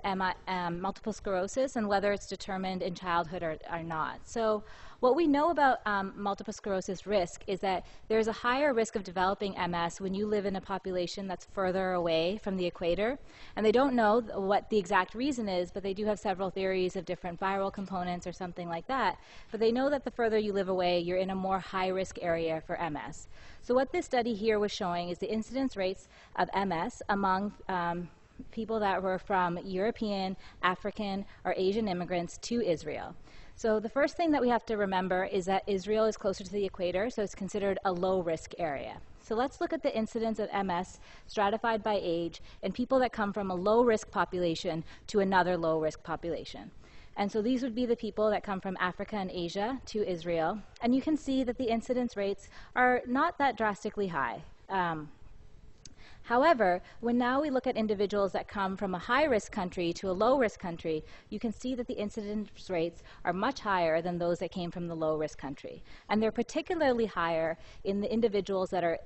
Speaker 1: multiple sclerosis and whether it's determined in childhood or not. So what we know about multiple sclerosis risk is that there's a higher risk of developing MS when you live in a population that's further away from the equator. And they don't know what the exact reason is, but they do have several theories of different viral components or something like that. But they know that the further you live away, you're in a more high-risk area for MS. So what this study here was showing is the incidence rates of MS among people that were from European, African, or Asian immigrants to Israel. So the first thing that we have to remember is that Israel is closer to the equator, so it's considered a low-risk area. So let's look at the incidence of MS stratified by age and people that come from a low-risk population to another low-risk population. And so these would be the people that come from Africa and Asia to Israel. And you can see that the incidence rates are not that drastically high. However, when now we look at individuals that come from a high-risk country to a low-risk country, you can see that the incidence rates are much higher than those that came from the low-risk country. And they're particularly higher in the individuals that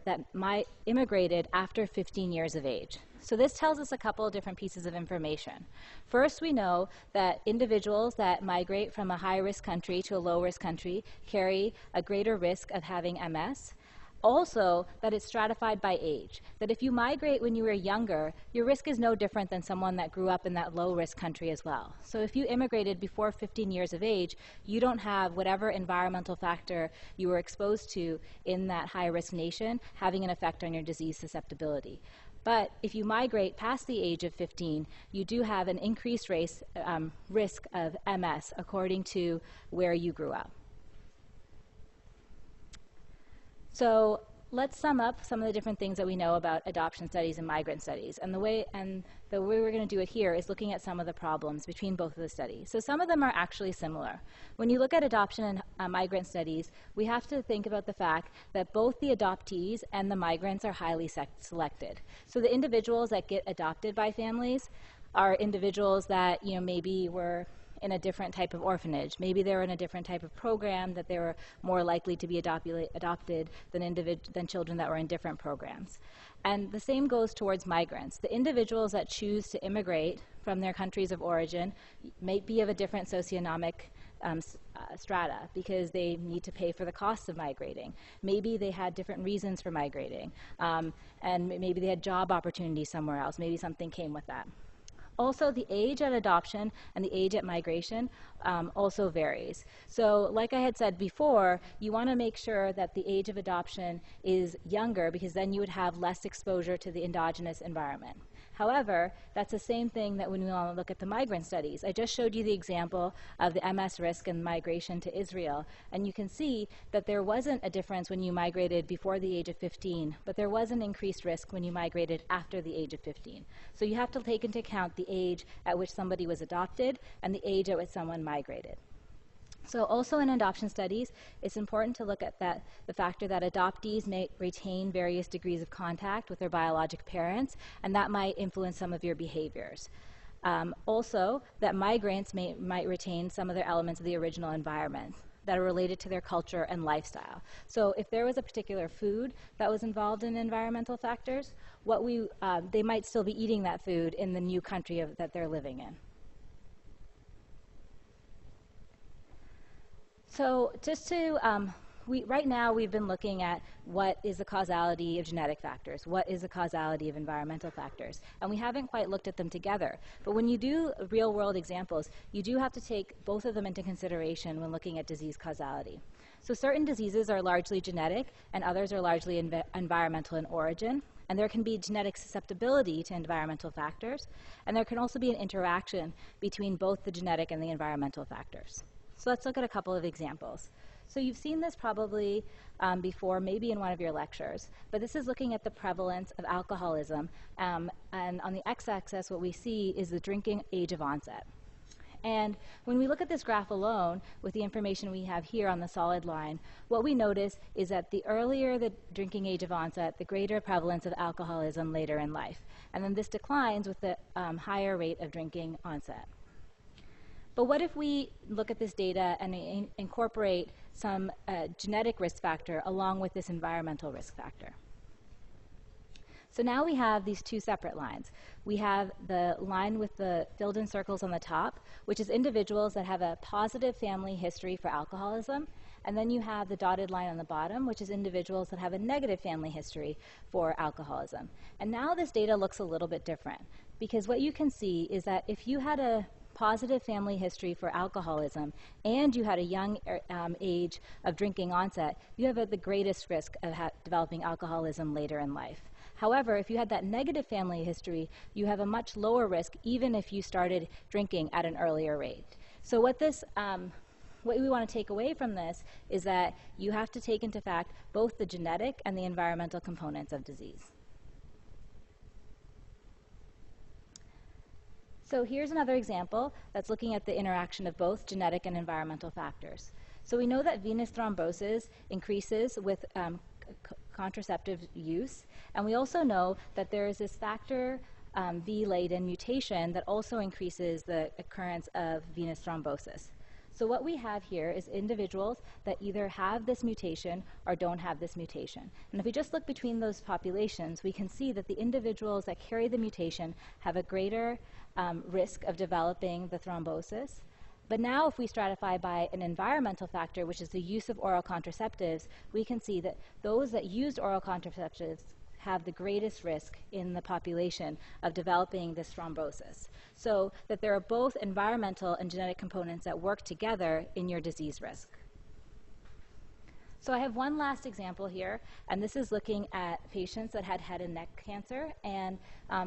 Speaker 1: immigrated after 15 years of age. So this tells us a couple of different pieces of information. First, we know that individuals that migrate from a high-risk country to a low-risk country carry a greater risk of having MS. Also, that it's stratified by age, that if you migrate when you were younger, your risk is no different than someone that grew up in that low-risk country as well. So if you immigrated before 15 years of age, you don't have whatever environmental factor you were exposed to in that high-risk nation having an effect on your disease susceptibility. But if you migrate past the age of 15, you do have an increased risk of MS according to where you grew up. So let's sum up some of the different things that we know about adoption studies and migrant studies. And the way we're going to do it here is looking at some of the problems between both of the studies. So some of them are actually similar. When you look at adoption and migrant studies, we have to think about the fact that both the adoptees and the migrants are highly selected. So the individuals that get adopted by families are individuals that maybe were in a different type of orphanage. Maybe they were in a different type of program that they were more likely to be adopted than children that were in different programs. And the same goes towards migrants. The individuals that choose to immigrate from their countries of origin may be of a different socioeconomic strata because they need to pay for the costs of migrating. Maybe they had different reasons for migrating, and maybe they had job opportunities somewhere else. Maybe something came with that. Also, the age at adoption and the age at migration also varies. So like I had said before, you want to make sure that the age of adoption is younger because then you would have less exposure to the endogenous environment. However, that's the same thing that when we want to look at the migrant studies. I just showed you the example of the MS risk and migration to Israel, and you can see that there wasn't a difference when you migrated before the age of 15, but there was an increased risk when you migrated after the age of 15. So you have to take into account the age at which somebody was adopted and the age at which someone migrated. So also in adoption studies, it's important to look at the factor that adoptees may retain various degrees of contact with their biologic parents, and that might influence some of your behaviors. Also, that migrants might retain some of their elements of the original environment that are related to their culture and lifestyle. So if there was a particular food that was involved in environmental factors, they might still be eating that food in the new country that they're living in. So just to, right now we've been looking at what is the causality of genetic factors, what is the causality of environmental factors, and we haven't quite looked at them together. But when you do real world examples, you do have to take both of them into consideration when looking at disease causality. So certain diseases are largely genetic and others are largely environmental in origin. And there can be genetic susceptibility to environmental factors, and there can also be an interaction between both the genetic and the environmental factors. So let's look at a couple of examples. So you've seen this probably before, maybe in one of your lectures, but this is looking at the prevalence of alcoholism, and on the x-axis what we see is the drinking age of onset. And when we look at this graph alone, with the information we have here on the solid line, what we notice is that the earlier the drinking age of onset, the greater prevalence of alcoholism later in life. And then this declines with the higher rate of drinking onset. But what if we look at this data and incorporate some genetic risk factor along with this environmental risk factor? So now we have these two separate lines. We have the line with the filled in circles on the top, which is individuals that have a positive family history for alcoholism. And then you have the dotted line on the bottom, which is individuals that have a negative family history for alcoholism. And now this data looks a little bit different, because what you can see is that if you had a positive family history for alcoholism and you had a young age of drinking onset, you have the greatest risk of developing alcoholism later in life. However, if you had that negative family history, you have a much lower risk even if you started drinking at an earlier rate. So what we want to take away from this is that you have to take into fact both the genetic and the environmental components of disease. So here's another example that's looking at the interaction of both genetic and environmental factors. So we know that venous thrombosis increases with contraceptive use, and we also know that there is this factor V-laden mutation that also increases the occurrence of venous thrombosis. So what we have here is individuals that either have this mutation or don't have this mutation. And if we just look between those populations, we can see that the individuals that carry the mutation have a greater risk of developing the thrombosis. But now if we stratify by an environmental factor, which is the use of oral contraceptives, we can see that those that used oral contraceptives have the greatest risk in the population of developing this thrombosis. So that there are both environmental and genetic components that work together in your disease risk. So I have one last example here, and this is looking at patients that had head and neck cancer, and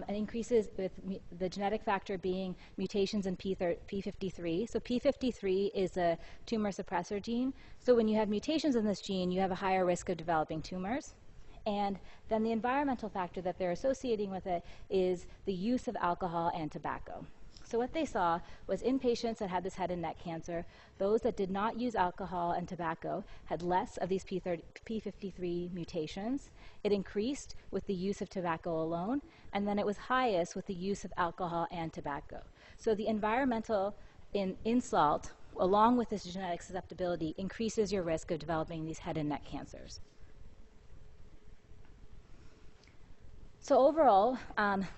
Speaker 1: increases with the genetic factor being mutations in P53. So P53 is a tumor suppressor gene. So when you have mutations in this gene, you have a higher risk of developing tumors. And then the environmental factor that they're associating with it is the use of alcohol and tobacco. So what they saw was in patients that had this head and neck cancer, those that did not use alcohol and tobacco had less of these P53 mutations. It increased with the use of tobacco alone, and then it was highest with the use of alcohol and tobacco. So the environmental insult, along with this genetic susceptibility, increases your risk of developing these head and neck cancers. So overall,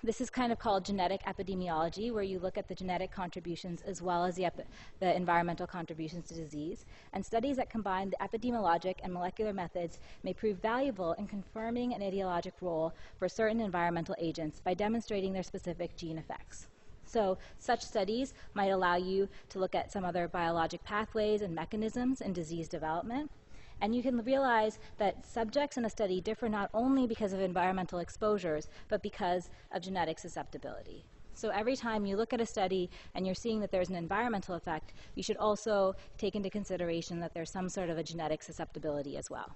Speaker 1: this is kind of called genetic epidemiology, where you look at the genetic contributions as well as the environmental contributions to disease. And studies that combine the epidemiologic and molecular methods may prove valuable in confirming an etiologic role for certain environmental agents by demonstrating their specific gene effects. So such studies might allow you to look at some other biologic pathways and mechanisms in disease development. And you can realize that subjects in a study differ not only because of environmental exposures, but because of genetic susceptibility. So every time you look at a study and you're seeing that there's an environmental effect, you should also take into consideration that there's some sort of a genetic susceptibility as well.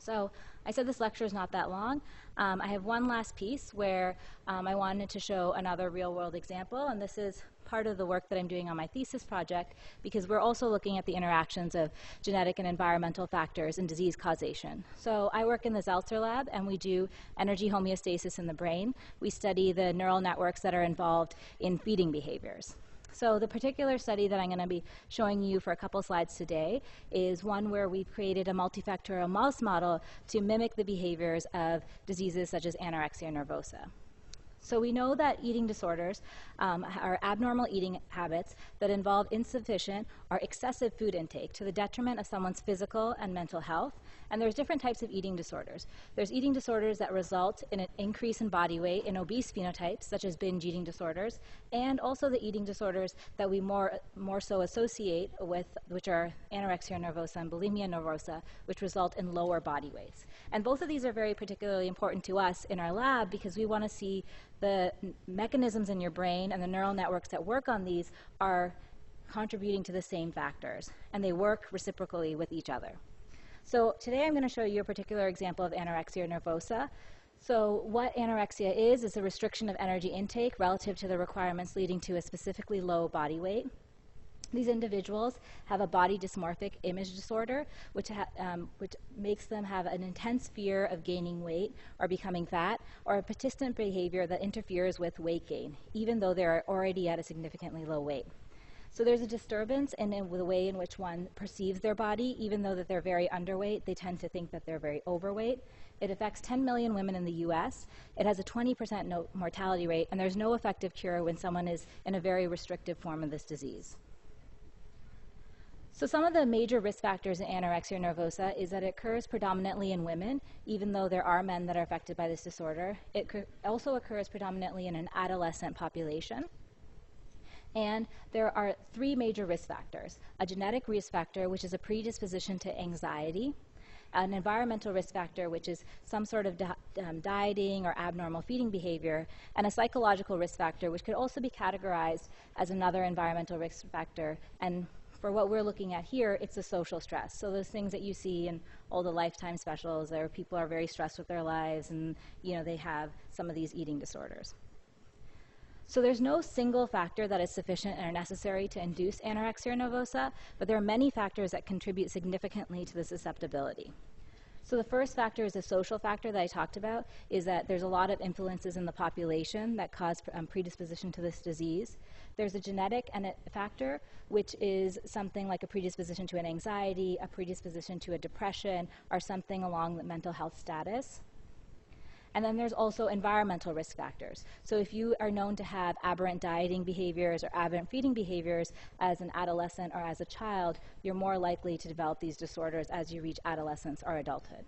Speaker 1: So I said this lecture is not that long. I have one last piece where I wanted to show another real-world example, and this is part of the work that I'm doing on my thesis project, because we're also looking at the interactions of genetic and environmental factors in disease causation. So I work in the Zeltzer lab, and we do energy homeostasis in the brain. We study the neural networks that are involved in feeding behaviors. So the particular study that I'm going to be showing you for a couple slides today is one where we've created a multifactorial mouse model to mimic the behaviors of diseases such as anorexia nervosa. So we know that eating disorders are abnormal eating habits that involve insufficient or excessive food intake to the detriment of someone's physical and mental health. And there's different types of eating disorders. There's eating disorders that result in an increase in body weight in obese phenotypes, such as binge eating disorders, and also the eating disorders that we more so associate with, which are anorexia nervosa and bulimia nervosa, which result in lower body weights. And both of these are very particularly important to us in our lab because we want to see the mechanisms in your brain and the neural networks that work on these are contributing to the same factors, and they work reciprocally with each other. So today I'm going to show you a particular example of anorexia nervosa. So what anorexia is a restriction of energy intake relative to the requirements leading to a specifically low body weight. These individuals have a body dysmorphic image disorder, which makes them have an intense fear of gaining weight or becoming fat, or a persistent behavior that interferes with weight gain, even though they're already at a significantly low weight. So there's a disturbance in the way in which one perceives their body. Even though that they're very underweight, they tend to think that they're very overweight. It affects 10 million women in the US. It has a 20% mortality rate, and there's no effective cure when someone is in a very restrictive form of this disease. So some of the major risk factors in anorexia nervosa is that it occurs predominantly in women, even though there are men that are affected by this disorder. It also occurs predominantly in an adolescent population. And there are three major risk factors: a genetic risk factor, which is a predisposition to anxiety; an environmental risk factor, which is some sort of dieting or abnormal feeding behavior; and a psychological risk factor, which could also be categorized as another environmental risk factor. And for what we're looking at here, it's the social stress. So those things that you see in all the Lifetime specials, where people are very stressed with their lives and they have some of these eating disorders. So there's no single factor that is sufficient or necessary to induce anorexia nervosa, but there are many factors that contribute significantly to the susceptibility. So the first factor is a social factor that I talked about, is that there's a lot of influences in the population that cause predisposition to this disease. There's a genetic factor, which is something like a predisposition to an anxiety, a predisposition to a depression, or something along the mental health status. And then there's also environmental risk factors. So if you are known to have aberrant dieting behaviors or aberrant feeding behaviors as an adolescent or as a child, you're more likely to develop these disorders as you reach adolescence or adulthood.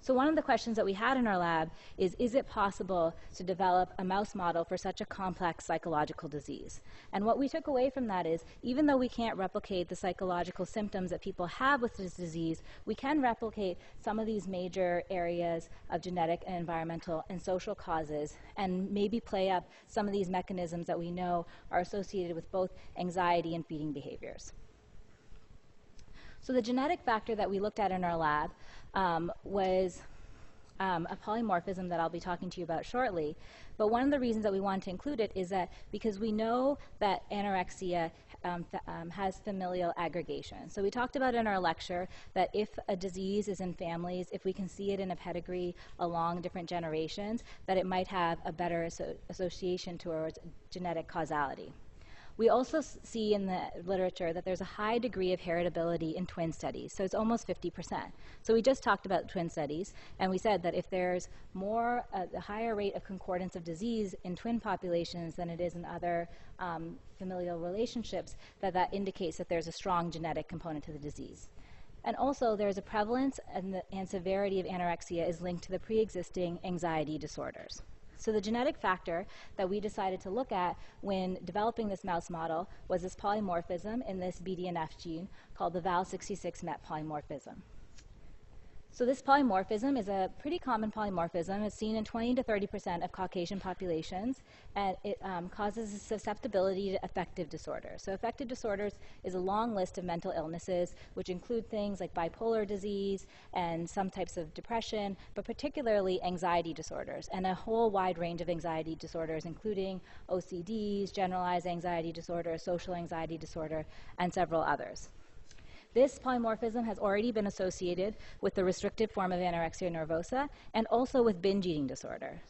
Speaker 1: So one of the questions that we had in our lab is it possible to develop a mouse model for such a complex psychological disease? And what we took away from that is, even though we can't replicate the psychological symptoms that people have with this disease, we can replicate some of these major areas of genetic and environmental and social causes, and maybe play up some of these mechanisms that we know are associated with both anxiety and feeding behaviors. So the genetic factor that we looked at in our lab was a polymorphism that I'll be talking to you about shortly. But one of the reasons that we wanted to include it is that because we know that anorexia has familial aggregation. So we talked about in our lecture that if a disease is in families, if we can see it in a pedigree along different generations, that it might have a better association towards genetic causality. We also see in the literature that there's a high degree of heritability in twin studies, so it's almost 50%. So we just talked about twin studies, and we said that if there's a higher rate of concordance of disease in twin populations than it is in other familial relationships, that indicates that there's a strong genetic component to the disease. And also, there's a prevalence and severity of anorexia is linked to the pre-existing anxiety disorders. So the genetic factor that we decided to look at when developing this mouse model was this polymorphism in this BDNF gene called the Val66Met polymorphism. So this polymorphism is a pretty common polymorphism. It's seen in 20 to 30% of Caucasian populations, and it causes susceptibility to affective disorders. So affective disorders is a long list of mental illnesses, which include things like bipolar disease and some types of depression, but particularly anxiety disorders, and a whole wide range of anxiety disorders, including OCDs, generalized anxiety disorder, social anxiety disorder, and several others. This polymorphism has already been associated with the restrictive form of anorexia nervosa and also with binge eating disorder.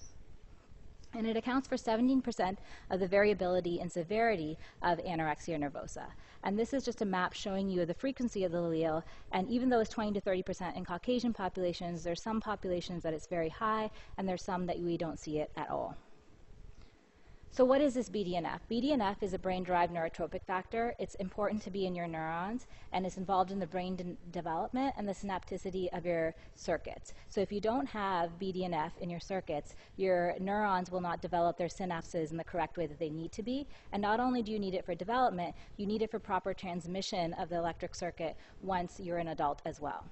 Speaker 1: And it accounts for 17% of the variability and severity of anorexia nervosa. And this is just a map showing you the frequency of the allele, and even though it's 20 to 30% in Caucasian populations, there's some populations that it's very high, and there's some that we don't see it at all. So what is this BDNF? BDNF is a brain-derived neurotropic factor. It's important to be in your neurons, and it's involved in the brain development and the synapticity of your circuits. So if you don't have BDNF in your circuits, your neurons will not develop their synapses in the correct way that they need to be. And not only do you need it for development, you need it for proper transmission of the electric circuit once you're an adult as well.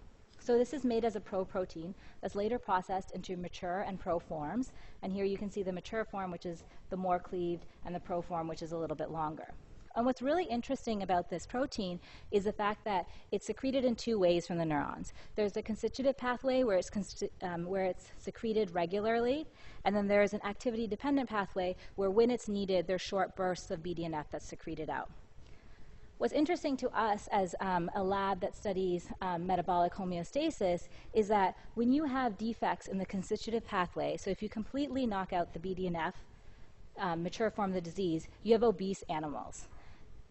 Speaker 1: So this is made as a pro-protein that's later processed into mature and pro forms. And here you can see the mature form, which is the more cleaved, and the pro form, which is a little bit longer. And what's really interesting about this protein is the fact that it's secreted in two ways from the neurons. There's a constitutive pathway where it's secreted regularly, and then there's an activity-dependent pathway where when it's needed, there's short bursts of BDNF that's secreted out. What's interesting to us as a lab that studies metabolic homeostasis is that when you have defects in the constitutive pathway, so if you completely knock out the BDNF, mature form of the disease, you have obese animals.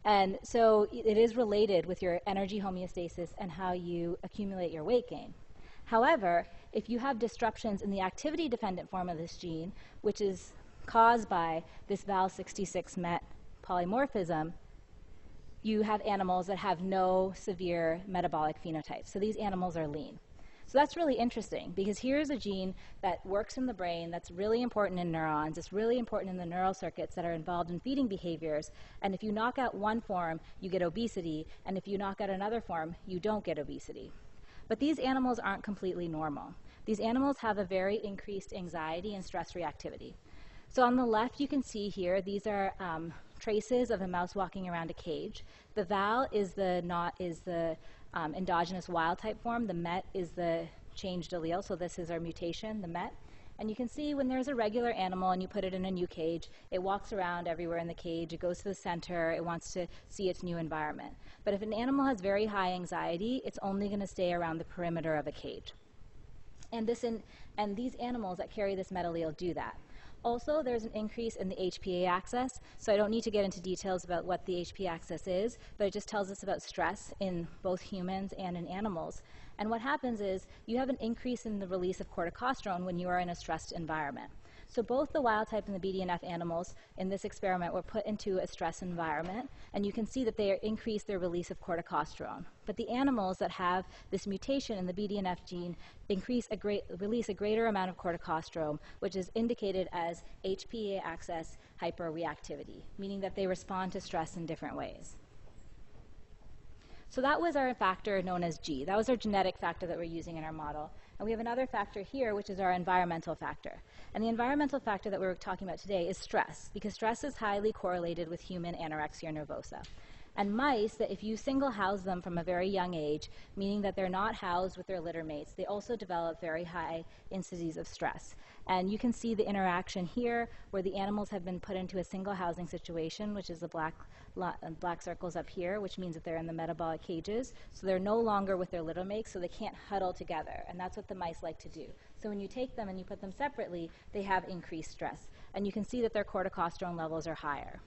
Speaker 1: And so it is related with your energy homeostasis and how you accumulate your weight gain. However, if you have disruptions in the activity-dependent form of this gene, which is caused by this Val66 MET polymorphism, you have animals that have no severe metabolic phenotype. So these animals are lean. So that's really interesting because here's a gene that works in the brain that's really important in neurons. It's really important in the neural circuits that are involved in feeding behaviors. And if you knock out one form, you get obesity. And if you knock out another form, you don't get obesity. But these animals aren't completely normal. These animals have a very increased anxiety and stress reactivity. So on the left, you can see here, these are traces of a mouse walking around a cage. The Val is the endogenous wild type form. The MET is the changed allele, so this is our mutation, the MET. And you can see when there's a regular animal and you put it in a new cage, it walks around everywhere in the cage, it goes to the center, it wants to see its new environment. But if an animal has very high anxiety, it's only going to stay around the perimeter of a cage. And these animals that carry this MET allele do that. Also, there's an increase in the HPA axis, so I don't need to get into details about what the HPA axis is, but it just tells us about stress in both humans and in animals. And what happens is you have an increase in the release of corticosterone when you are in a stressed environment. So both the wild type and the BDNF animals in this experiment were put into a stress environment, and you can see that they increase their release of corticosterone. But the animals that have this mutation in the BDNF gene release a greater amount of corticosterone, which is indicated as HPA axis hyperreactivity, meaning that they respond to stress in different ways. So that was our factor known as G. That was our genetic factor that we're using in our model. And we have another factor here, which is our environmental factor. And the environmental factor that we're talking about today is stress, because stress is highly correlated with human anorexia nervosa. And mice, that if you single house them from a very young age, meaning that they're not housed with their litter mates, they also develop very high incidences of stress. And you can see the interaction here where the animals have been put into a single housing situation, which is the black circles up here, which means that they're in the metabolic cages. So they're no longer with their litter mates, so they can't huddle together. And that's what the mice like to do. So when you take them and you put them separately, they have increased stress. And you can see that their corticosterone levels are higher.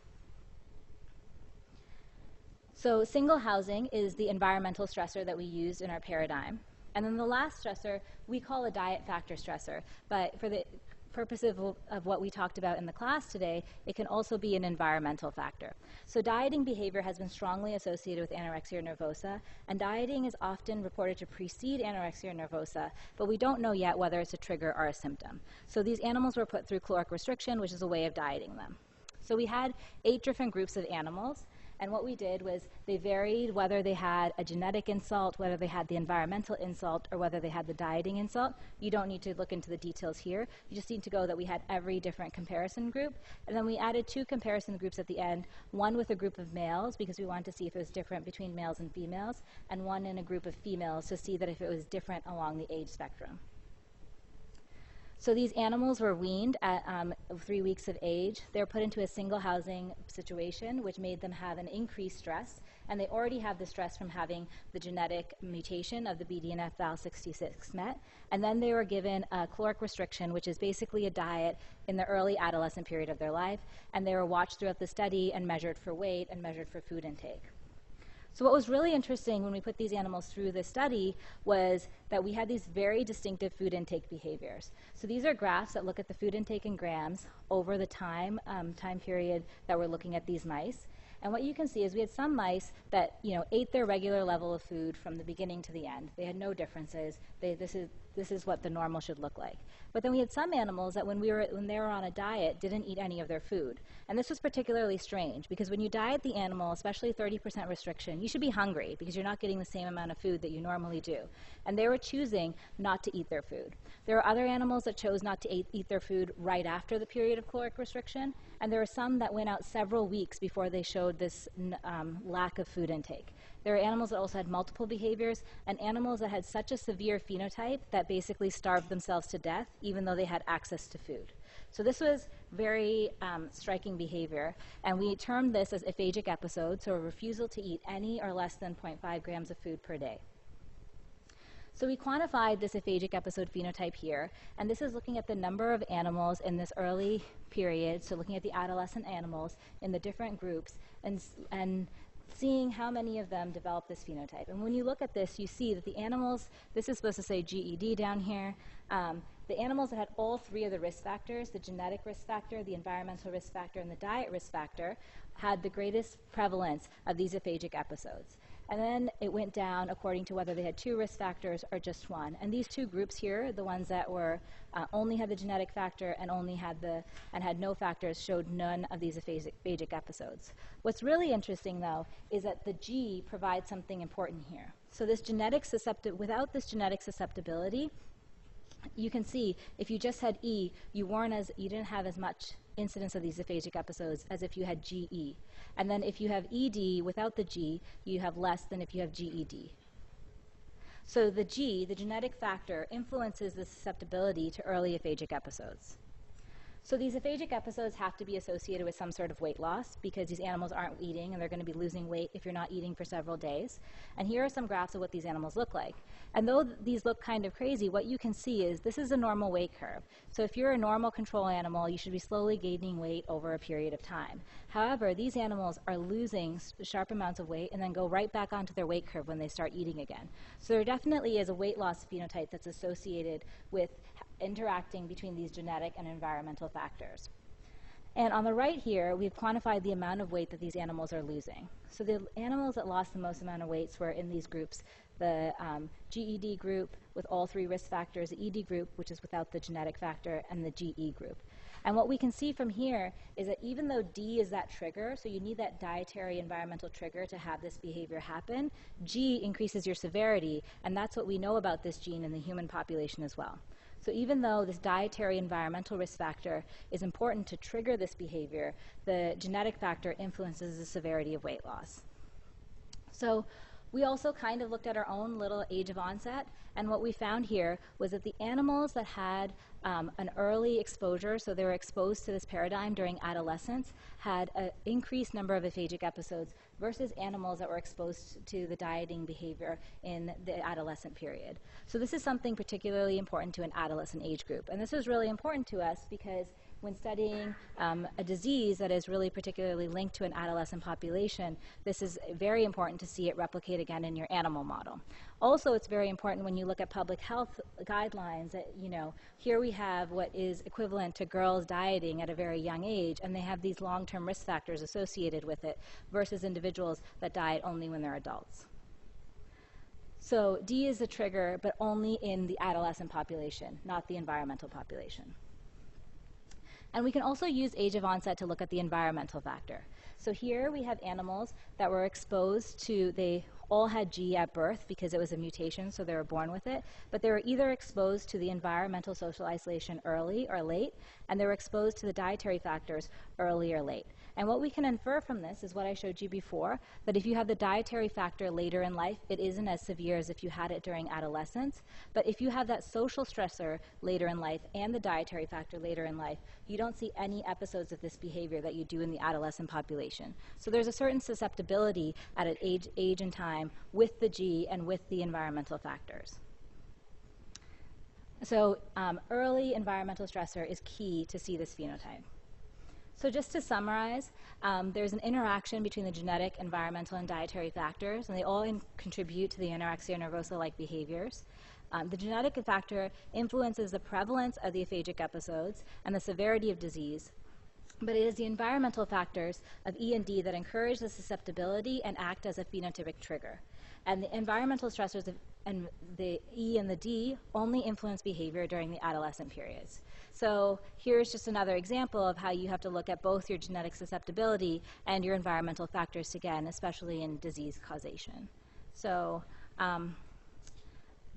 Speaker 1: So single housing is the environmental stressor that we used in our paradigm. And then the last stressor we call a diet factor stressor. But for the purpose of what we talked about in the class today, it can also be an environmental factor. So dieting behavior has been strongly associated with anorexia nervosa, and dieting is often reported to precede anorexia nervosa, but we don't know yet whether it's a trigger or a symptom. So these animals were put through caloric restriction, which is a way of dieting them. So we had 8 different groups of animals. And what we did was they varied whether they had a genetic insult, whether they had the environmental insult, or whether they had the dieting insult. You don't need to look into the details here. You just need to go that we had every different comparison group. And then we added 2 comparison groups at the end, one with a group of males because we wanted to see if it was different between males and females, and one in a group of females to see that if it was different along the age spectrum. So these animals were weaned at 3 weeks of age. They were put into a single housing situation, which made them have an increased stress. And they already have the stress from having the genetic mutation of the BDNF Val66 MET. And then they were given a caloric restriction, which is basically a diet in the early adolescent period of their life. And they were watched throughout the study and measured for weight and measured for food intake. So what was really interesting when we put these animals through this study was that we had these very distinctive food intake behaviors. So these are graphs that look at the food intake in grams over the time period that we're looking at these mice. And what you can see is we had some mice that, ate their regular level of food from the beginning to the end. They had no differences. This is what the normal should look like. But then we had some animals that when they were on a diet didn't eat any of their food. And this was particularly strange because when you diet the animal, especially 30% restriction, you should be hungry because you're not getting the same amount of food that you normally do. And they were choosing not to eat their food. There were other animals that chose not to eat their food right after the period of caloric restriction, and there were some that went out several weeks before they showed this lack of food intake. There are animals that also had multiple behaviors, and animals that had such a severe phenotype that basically starved themselves to death even though they had access to food. So this was very striking behavior, and we termed this as aphagic episode, so a refusal to eat any or less than 0.5 grams of food per day. So we quantified this aphagic episode phenotype here, and this is looking at the number of animals in this early period, so looking at the adolescent animals in the different groups, and seeing how many of them develop this phenotype. And when you look at this, you see that the animals, this is supposed to say GED down here, the animals that had all three of the risk factors, the genetic risk factor, the environmental risk factor, and the diet risk factor, had the greatest prevalence of these aphagic episodes. And then it went down according to whether they had two risk factors or just one. And these two groups here, the ones that were only had the genetic factor and had no factors, showed none of these aphagic episodes. What's really interesting, though, is that the G provides something important here. So without this genetic susceptibility, you can see if you just had E, you didn't have as much incidence of these aphagic episodes as if you had GE. And then if you have ED without the G, you have less than if you have GED. So the G, the genetic factor, influences the susceptibility to early aphagic episodes. So these aphagic episodes have to be associated with some sort of weight loss because these animals aren't eating and they're going to be losing weight if you're not eating for several days. And here are some graphs of what these animals look like. And though these look kind of crazy, what you can see is this is a normal weight curve. So if you're a normal control animal, you should be slowly gaining weight over a period of time. However, these animals are losing sharp amounts of weight and then go right back onto their weight curve when they start eating again. So there definitely is a weight loss phenotype that's associated with interacting between these genetic and environmental factors. And on the right here, we've quantified the amount of weight that these animals are losing. So the animals that lost the most amount of weight were in these groups, the GED group with all three risk factors, the ED group, which is without the genetic factor, and the GE group. And what we can see from here is that even though D is that trigger, so you need that dietary environmental trigger to have this behavior happen, G increases your severity, and that's what we know about this gene in the human population as well. So even though this dietary environmental risk factor is important to trigger this behavior, the genetic factor influences the severity of weight loss. So we also kind of looked at our own little age of onset, and what we found here was that the animals that had an early exposure, so they were exposed to this paradigm during adolescence, had an increased number of aphagic episodes versus animals that were exposed to the dieting behavior in the adolescent period. So this is something particularly important to an adolescent age group. And this was really important to us because when studying a disease that is really particularly linked to an adolescent population, this is very important to see it replicate again in your animal model. Also, it's very important when you look at public health guidelines that, here we have what is equivalent to girls dieting at a very young age, and they have these long-term risk factors associated with it versus individuals that diet only when they're adults. So D is a trigger, but only in the adolescent population, not the environmental population. And we can also use age of onset to look at the environmental factor. So here we have animals that were exposed to, they all had G at birth because it was a mutation, so they were born with it, but they were either exposed to the environmental social isolation early or late, and they were exposed to the dietary factors early or late. And what we can infer from this is what I showed you before, that if you have the dietary factor later in life, it isn't as severe as if you had it during adolescence. But if you have that social stressor later in life and the dietary factor later in life, you don't see any episodes of this behavior that you do in the adolescent population. So there's a certain susceptibility at an age and time with the G and with the environmental factors. So early environmental stressor is key to see this phenotype. So just to summarize, there's an interaction between the genetic, environmental, and dietary factors, and they all contribute to the anorexia nervosa-like behaviors. The genetic factor influences the prevalence of the aphagic episodes and the severity of disease, but it is the environmental factors of E and D that encourage the susceptibility and act as a phenotypic trigger. And the environmental stressors and the E and the D only influence behavior during the adolescent periods. So here's just another example of how you have to look at both your genetic susceptibility and your environmental factors again, especially in disease causation. So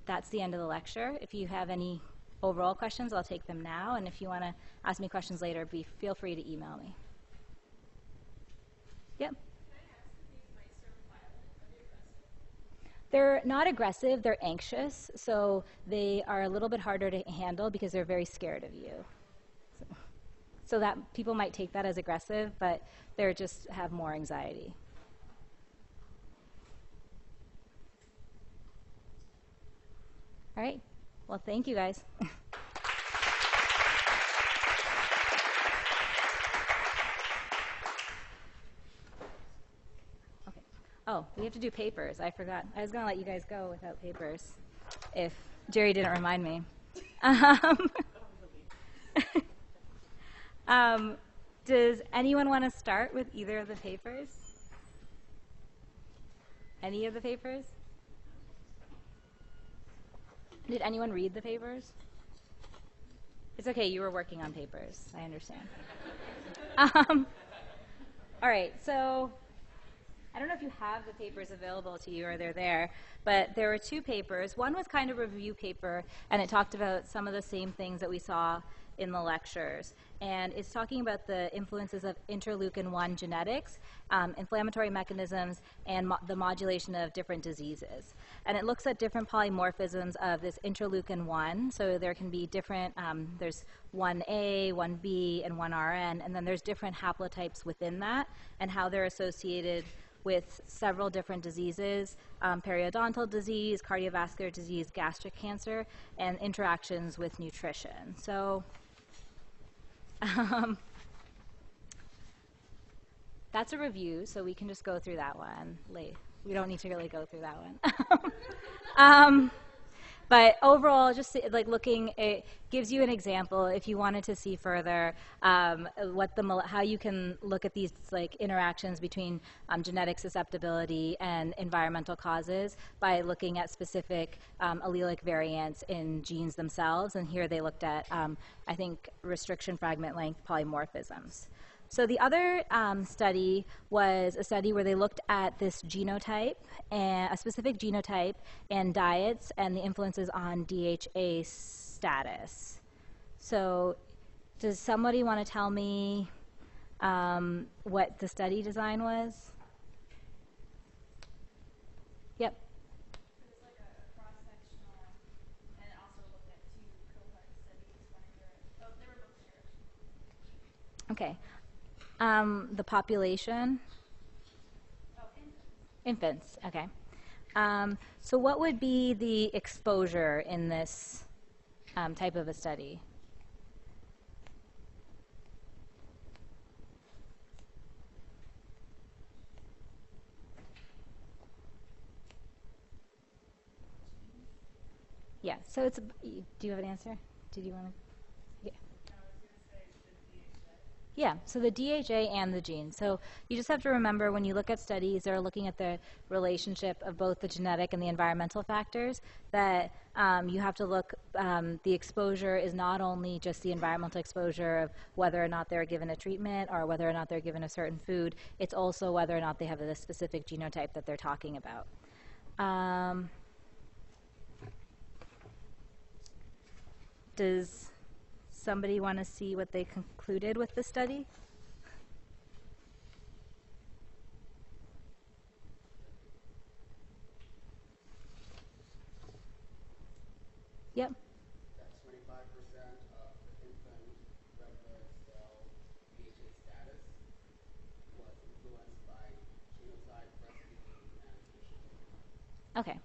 Speaker 1: that's the end of the lecture. If you have any overall questions, I'll take them now. And if you want to ask me questions later, feel free to email me. Yep.
Speaker 3: Can I ask if these mice are violent? Are they aggressive?
Speaker 1: They're not aggressive, they're anxious, so they are a little bit harder to handle because they're very scared of you. So that people might take that as aggressive, but they just have more anxiety. All right. Well, thank you guys. Okay. Oh, we have to do papers. I forgot. I was going to let you guys go without papers if Jerry didn't remind me. Does anyone want to start with either of the papers? Any of the papers? Did anyone read the papers? It's okay, you were working on papers. I understand. All right, so I don't know if you have the papers available to you or they're there, but there were two papers. One was kind of a review paper, and it talked about some of the same things that we saw in the lectures. And it's talking about the influences of interleukin-1 genetics, inflammatory mechanisms, and the modulation of different diseases. And it looks at different polymorphisms of this interleukin-1. So there can be different, there's 1A, 1B, and 1RN, and then there's different haplotypes within that and how they're associated with several different diseases, periodontal disease, cardiovascular disease, gastric cancer, and interactions with nutrition. So that's a review, so we can just go through that one. We don't need to really go through that one. But overall, just like looking, it gives you an example if you wanted to see further how you can look at these like interactions between genetic susceptibility and environmental causes by looking at specific allelic variants in genes themselves. And here they looked at, I think, restriction fragment length polymorphisms. So the other study was a study where they looked at this genotype, and a specific genotype, and diets and the influences on DHA status. So does somebody want to tell me what the study design was? Yep.
Speaker 3: It was like a cross-sectional, and it also looked at two cohort studies. One in Europe. Oh, they were both in Europe.
Speaker 1: Okay. The population?
Speaker 3: Oh,
Speaker 1: Infants, okay. So what would be the exposure in this type of a study? Yeah, so it's, do you have an answer? Did you want to? Yeah. Yeah, so the DHA and the gene. So you just have to remember when you look at studies that are looking at the relationship of both the genetic and the environmental factors, that you have to look, the exposure is not only just the environmental exposure of whether or not they're given a treatment or whether or not they're given a certain food, it's also whether or not they have the specific genotype that they're talking about. Does somebody want to see what they concluded with the study? Yep.
Speaker 2: That 25% of infant red blood cell DHA status was influenced by genotype, breastfeeding, and nutrition.
Speaker 1: Okay.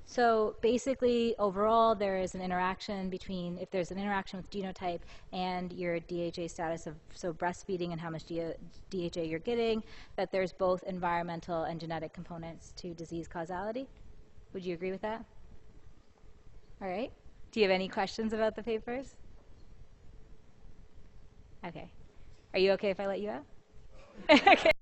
Speaker 1: So basically, overall, there is an interaction between, if there's an interaction with genotype and your DHA status of, so breastfeeding and how much DHA you're getting, that there's both environmental and genetic components to disease causality. Would you agree with that? All right. Do you have any questions about the papers? Okay. Are you okay if I let you out? Okay.